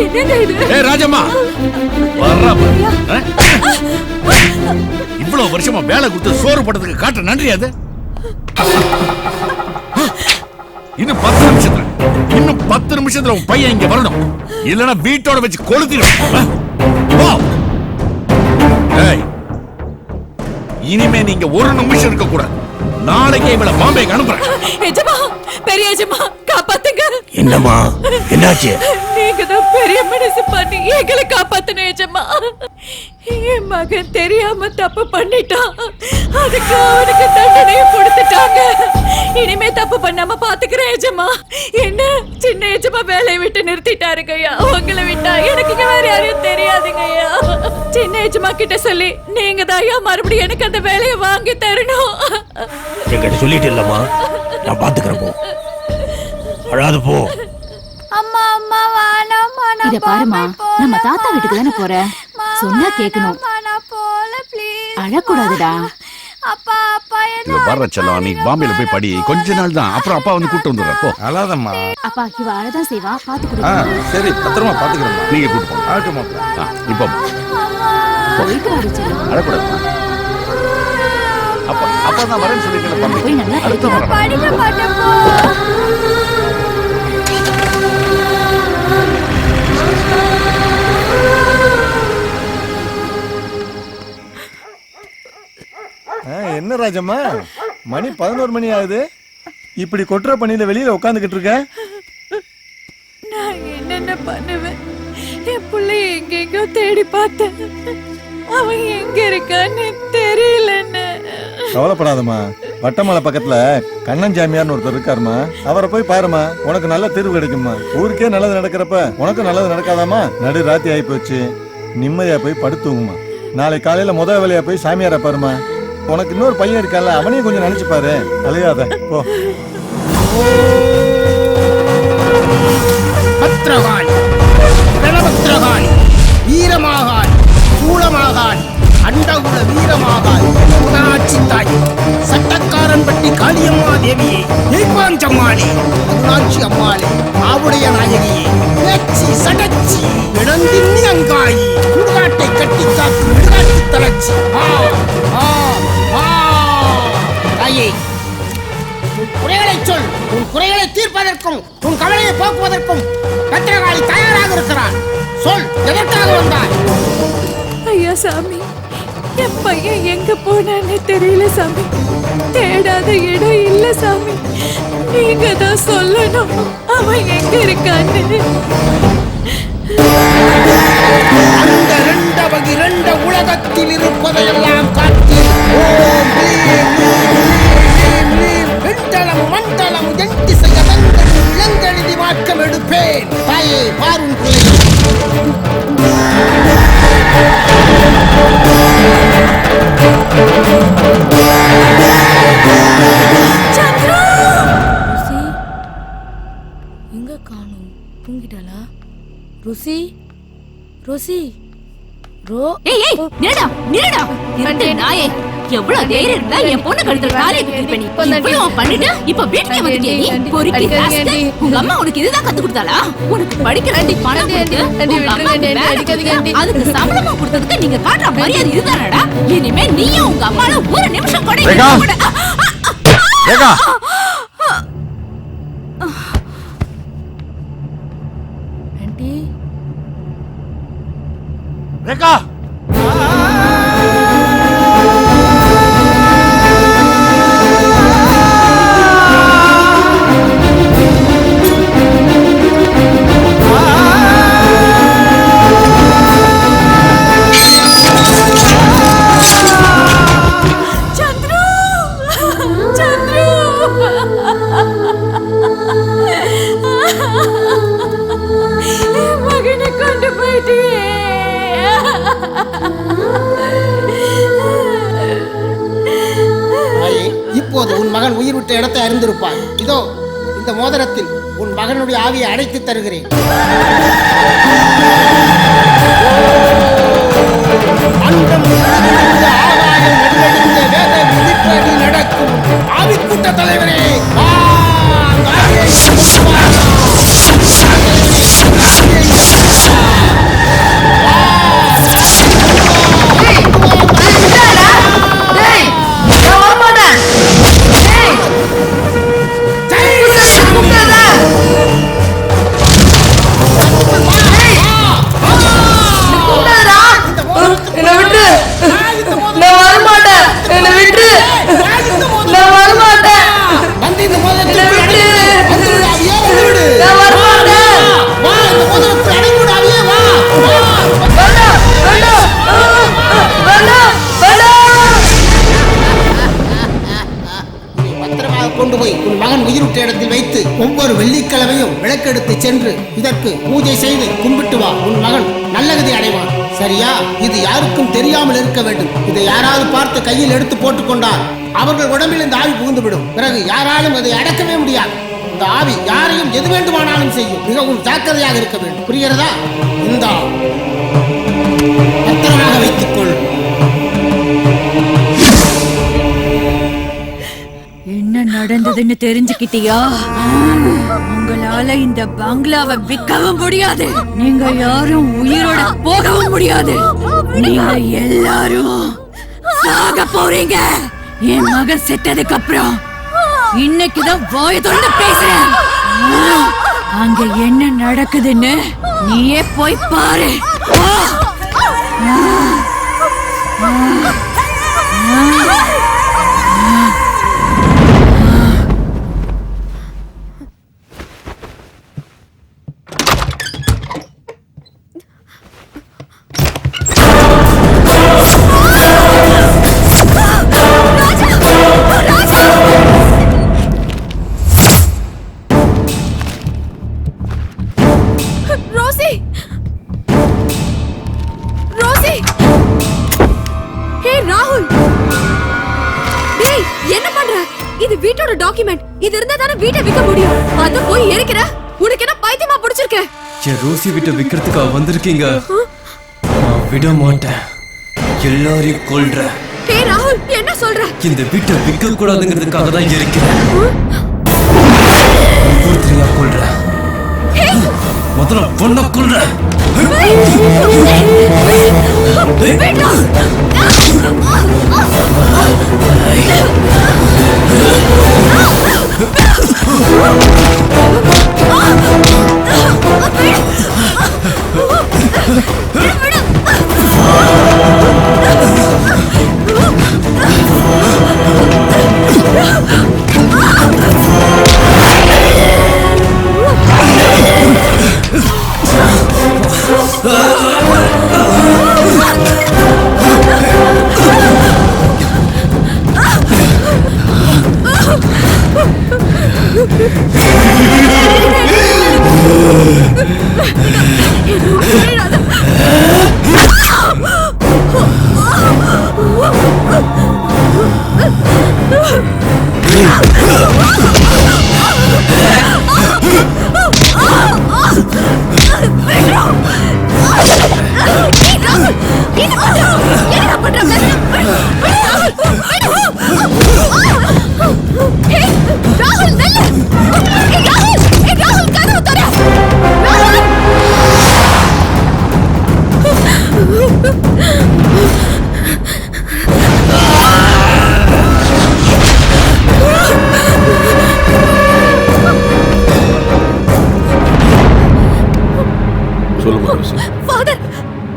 என்னங்க இது? ஏய் ராஜம்மா, வர்றா பாரு. இவ்வளவு வருஷமா வேலை கொடுத்து சோறு போட்டதுக்கு காட்டுற நன்றி அது. இன்னும் 10 நிமிஷத்துல உன் பையன் இங்க வரணும். இல்லனா வீட்டோட வச்சு கொளுத்திடும். இனிமே நீங்க 1 நிமிஷம் இருக்க கூடாது. நாளைக்கே இவளை பாம்பேக்கு அனுப்புறேன். எஜமா, பெரிய எஜமா, காப்பாத்துங்க. என்னம்மா என்னாச்சு? நீங்க தான் பெரிய மனசு பண்ணி எங்களை காப்பாத்துன எஜமா. என் மகன் தெரியாம தப்பு பண்ணிட்டான். அதுக்கு அவனுக்கு தண்டனையை கொடுத்துட்டாங்க. இனிமே தப்பு பண்ணாம பாத்துக்கிறேன் எஜமா. என்ன சின்ன எஜமா வேலையை விட்டு நிறுத்திட்டாருங்கய்யா. உங்களை விட்டா எனக்கு வேற யாரையும் தெரியாதுங்கய்யா. சின்ன எஜமா கிட்ட சொல்லி நீங்க தான் மறுபடியும் எனக்கு அந்த வேலையை வாங்கி தரணும். என்கிட்ட சொல்லிட்டு இல்லம்மா, நான் பாத்துக்கிறேன். போ, அழாது போ. அம்மா அம்மா வானாமா இத பாருமா, நம்ம தாத்தா வீட்டுக்கு தானே போற, சொன்னா கேட்கணும். நான் போல ப்ளீஸ். அழக்கூடாதுடா. அப்பா அப்பா இவ வர்ற செல்லம், நீ பாம்பேல போய் படி. கொஞ்ச நாள் தான், அப்புறம் அப்பா வந்து கூட்டு வந்துடுற. போ. அழாதம்மா. அப்பா இவ அழதான் செய்வா, பாத்து கொடுங்க. சரி, பத்திரமா பாத்துக்கிறேன். நீங்க கூட்டு போங்க. ஆகட்டுமா. இப்போ அழக்கூடாது. அப்பா தான் வரேன்னு சொல்லிட்டு பாம்பே. அடுத்த வாரம் படிக்க மாட்டேன் போ. என்ன ராஜம்மா, மணி 11 மணி ஆகுது. இப்படி கொட்டுற பணியில வெளியில உட்காந்துக்கிட்டு இருக்க. நான் என்னென்ன பண்ணுவேன்? என் பிள்ளைய எங்கெங்கோ தேடி பார்த்தேன். அவன் எங்க இருக்கான்னு தெரியலன்னு. கவலைப்படாதம்மா, வட்டமலை பக்கத்துல கண்ணன் ஜாமியார்னு ஒருத்தர் இருக்காருமா, அவரை போய் பாருமா, உனக்கு நல்ல தீர்வு கிடைக்குமா. ஊருக்கே நல்லது நடக்கிறப்ப உனக்கு நல்லது நடக்காதாமா? நடு ராத்தி ஆகி போச்சு, நிம்மதியா போய் படுத்துங்குமா. நாளை காலையில முதல் வேலையா போய் சாமியார பாருமா. உனக்கு இன்னொரு பையன் இருக்கான்ல, அவனையும் கொஞ்சம் நினைச்சு பாரு. அலையாத போ. பத்ரகாளி, ரணபத்ரகாளி, வீரமாகாளி, சூளமாகாளி, அண்டகுல வீரமாகாளி, உதராட்சி தாய், சட்டக்காரன் பட்டி காளியம்மா தேவியே, ஜெய்பாஞ்சம்மாளே, அருளாட்சி அம்மாளே, ஆவுடைய நாயகியே, பேச்சி சடச்சி, இடந்தின்னி அங்காயி, சுடுகாட்டை கட்டி காக்கும் விடுகாட்டு தளர்ச்சி. தாயே, உன் குறைகளை சொல். உன் குறைகளை தீர்ப்பதற்கும் உன் கவலையை போக்குவதற்கும் பத்திரகாளி தயாராக இருக்கிறார். சொல், எதற்காக வந்தாய்? ஐயா சாமி, என் பையன் எங்க போனான்னு தெரியல சாமி. தேடாத இடம் இல்ல சாமி. நீங்க தான் சொல்லணும் அவன் எங்க இருக்கான்னு. அந்த இரண்ட உலகத்தில் இருப்பதையெல்லாம் காட்டி ஓம் க்ளீம் க்ளீம் க்ளீம் வெண்டலம் மண்டலம் எண்டி செய்ய வெங்கடி இளங்கெழுதி மாற்றம் எடுப்பேன். தாயே, பாரும் பிள்ளை. எங்க காணோம்? தூங்கிட்டாளா? ருசி ருசி ரோ. ஏய் ஏய், நில்லுடா நில்லுடா. இரண்டே நாயே, எவ்வளவு தைரியம் இருந்தா என் பொண்ணு கழுத்துல தாலியை கட்டி பண்ணி இவ்வளவு பண்ணிட்டு இப்ப வீட்டுக்கு வந்துட்டியா நீ? பொறுக்கி ராஸ்கல். உங்க அம்மா உனக்கு இதுதான் கத்து கொடுத்தாளா? உனக்கு படிக்கிறதுக்கு பணம் கொடுத்து உங்க அம்மாக்கு வேலை கொடுத்து அதுக்கு சம்பளமா கொடுத்ததுக்கு நீங்க காட்டுற மரியாதை இதுதானடா? இனிமே நீயும் உங்க அம்மால ஒரு நிமிஷம் கூட ரேகா, ஆண்டி ரேகா, மகனை கொண்டு போயிட்டியே. தாயே, இப்போது உன் மகன் உயிர் விட்ட இடத்தை அறிந்திருப்பாய். இதோ இந்த மோதிரத்தில் உன் மகனுடைய ஆவியை அடைத்து தருகிறேன். அண்டம் நிறைந்த ஆகாயம் நடுவழிந்த வேத விதிப்படி நடக்கும் ஆவிக்கூட்ட தலைவரே, வா, தாயே, என்ன விட்டு நான் வரமாட்டேன். கொண்டு போய் உன் மகன் உயிருற்ற இடத்தில் வைத்து ஒவ்வொரு வெள்ளிக்கிழமையும் விளக்கெடுத்து சென்று இதற்கு பூஜை செய்து கும்பிட்டு வா. உன் மகன் நல்லகதி அடைவான். சரியா? இது யாருக்கும் தெரியாமல் இருக்க வேண்டும். இதை யாராவது பார்த்து கையில் எடுத்து போட்டுக்கொண்டால் அவர்கள் உடம்பில் இந்த ஆவி புகுந்துவிடும். பிறகு யாராலும் அதை அடக்கவே முடியாது. இந்த ஆவி யாரையும் எது வேண்டுமானாலும் செய்யும். மிகவும் ஜாக்கிரதையாக இருக்க வேண்டும். புரிகிறதா? இந்த பத்திரமாக வைத்துக்கொள். என்ன நடந்ததுன்னு தெரிஞ்சுக்கிட்டியா? உங்களால இந்த பங்களாவை விற்கவும் முடியாது. நீங்க யாரும் உயிரோட போகவும் முடியாது. நீங்க எல்லாரும் சாக போறீங்க. என் மகன் செத்ததுக்கு அப்புறம் இன்னைக்குதான் வாய திறந்து பேசுறேன். அங்க என்ன நடக்குதுன்னு நீயே போய் பாரு. இது இருந்தா தானே வீட்டை விற்க முடியும். அத போய் எரிக்கிற. உனக்கு என்ன பைத்தியமா பிடிச்சிருக்கு? ரோசி வீட்டை விக்கிறதுக்கா வந்திருக்கீங்க? நான் விட மாட்டேன். எல்லாரையும் கொல்றேன். ஹே ராகுல், என்ன சொல்ற? இந்த வீட்டை விற்க கூடாதுங்கிறதுக்காக தான் இருக்கிறேன். ஒருத்தரையா கொல்றேன். முதல்ல பொண்ணை கொல்றேன்.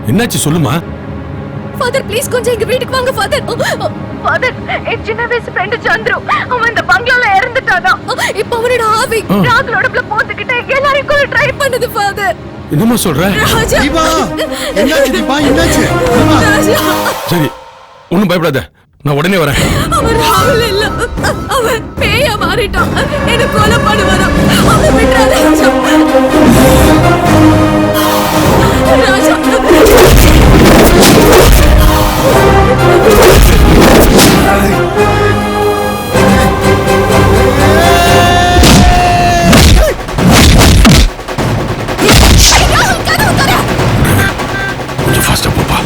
என்னாச்சு சொல்லுமா? ஃபாதர் ப்ளீஸ் கொஞ்சம் எங்க வீட்டுக்கு வாங்க ஃபாதர். ஃபாதர், என் சின்ன வயசு ஃப்ரெண்ட் சந்துரு அவன் இந்த பங்களால இறந்துட்டானா. இப்போ அவனோட ஆவி ராகுலோட உள்ள போந்துக்கிட்டு எல்லாரையும் கொல்ல ட்ரை பண்ணுது ஃபாதர். என்னமா சொல்ற? தீபா, என்னாச்சு தீபா? என்னாச்சு? சரி, ஒண்ணும் பயப்படாத, நான் உடனே வரேன். அவன் ராகுல் இல்ல, அவன் பேயா மாறிட்டான். என்ன கொலை பண்ணுவானா? அவன் விட்டுறாத ராஜா. கொஞ்சம் ஃபாஸ்டா போப்பா.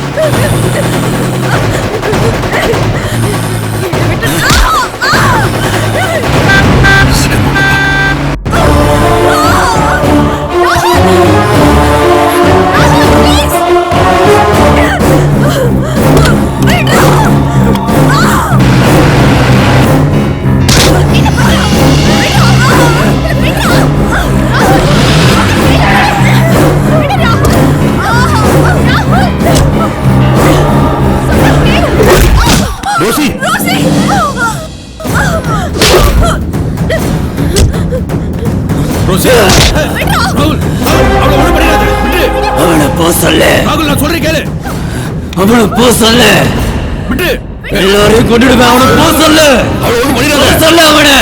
அவனை போ சொல்லு. நான் சொல்றேன் கேளு. அவனை போ சொல்லு. விட்டு எல்லாரையும் கொண்டுடுவேன். அவனை போ சொல்லு. சொல்லு அவனை.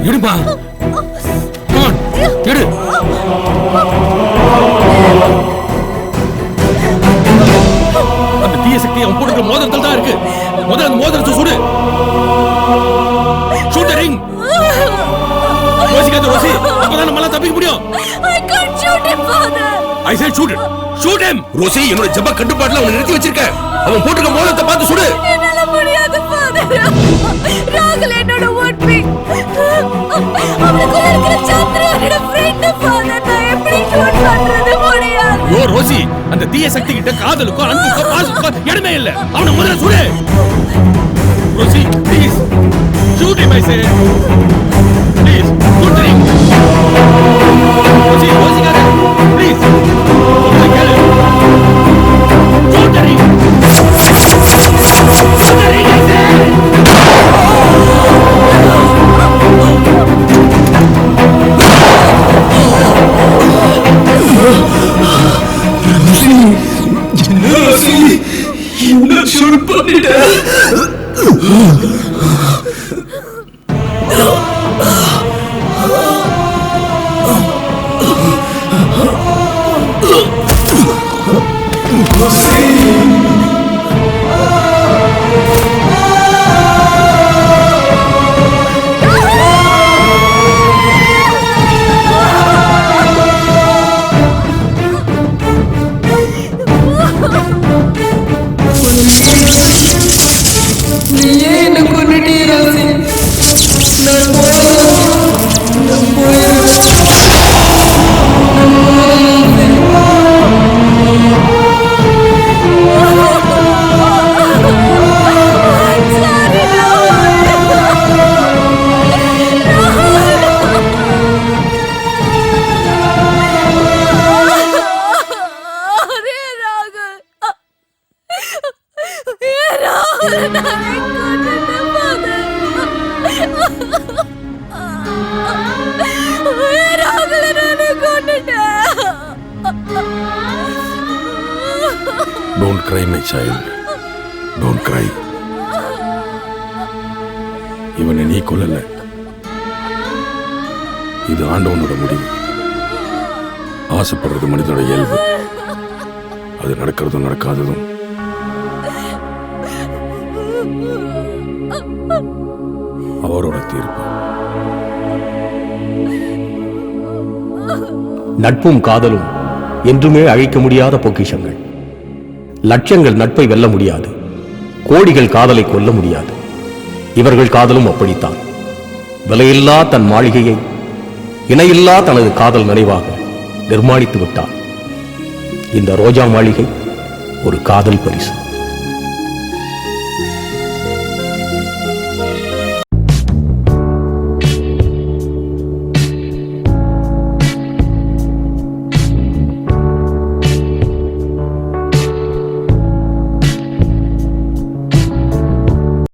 எடுப்பா எடு அந்த தீய சக்தி அவன் போட்டுக்கிற மோதிரத்தில் தான் இருக்கு. முதல்ல அந்த மோதிரத்தை சுடு. ஷூட் தி ரிங். யோசிக்காத ரோசி, அப்பதான் நம்மளால தப்பிக்க முடியும். I can't shoot him, father. I said shoot him. Shoot him. Rosie, என்னோட ஜப கட்டுப்பாட்டுல அவனை நிறுத்தி வச்சிருக்க. அவன் போட்டுக்கிற மோதிரத்தை பார்த்து சுடு. என்னால முடியாது, father. ராகுல் என்னோட ஓட்பி. அவனுக்குள்ள இருக்கிற சந்திரனோட ஃப்ரெண்ட், father. நான் எப்படி ஷூட் பண்றது முடியாது. யோ ரோசி, அந்த தீய சக்தி கிட்ட காதலுக்கோ அன்புக்கோ பாசத்துக்கோ இடமே இல்ல. அவனை முதல்ல சுடு. Rosie, please shoot him, I say. Please, shoot the ring. Rosie, யோசிக்காத. Please. சொல்றத கேளு. Shoot the ring. Shoot the ring, I say. Rosie, என்ன ஷூட் பண்ணிட்ட? நீயே என்ன கொன்னுட்டே ரோசி. நான் போயிடுறேன். ராகுல நானே கொன்னுட்டேன் ஃபாதர். ராகுல நானே கொன்னுட்டேன். Don't cry my child, don't cry. இவனை நீ கொல்லல, இது ஆண்டவனோட முடிவு. ஆசைப்படுறது மனிதனோட இயல்பு, அது நடக்கிறதும் நடக்காததும் அவரோட தீர்ப்பு. நட்பும் காதலும் என்றுமே அழிக்க முடியாத பொக்கிஷங்கள். லட்சங்கள் நட்பை வெல்ல முடியாது, கோடிகள் காதலை கொல்ல முடியாது. இவர்கள் காதலும் அப்படித்தான். விலையில்லா தன் மாளிகையை இணையில்லா தனது காதல் நினைவாக நிர்மாணித்து விட்டார். இந்த ரோஜா மாளிகை ஒரு காதல் பரிசு.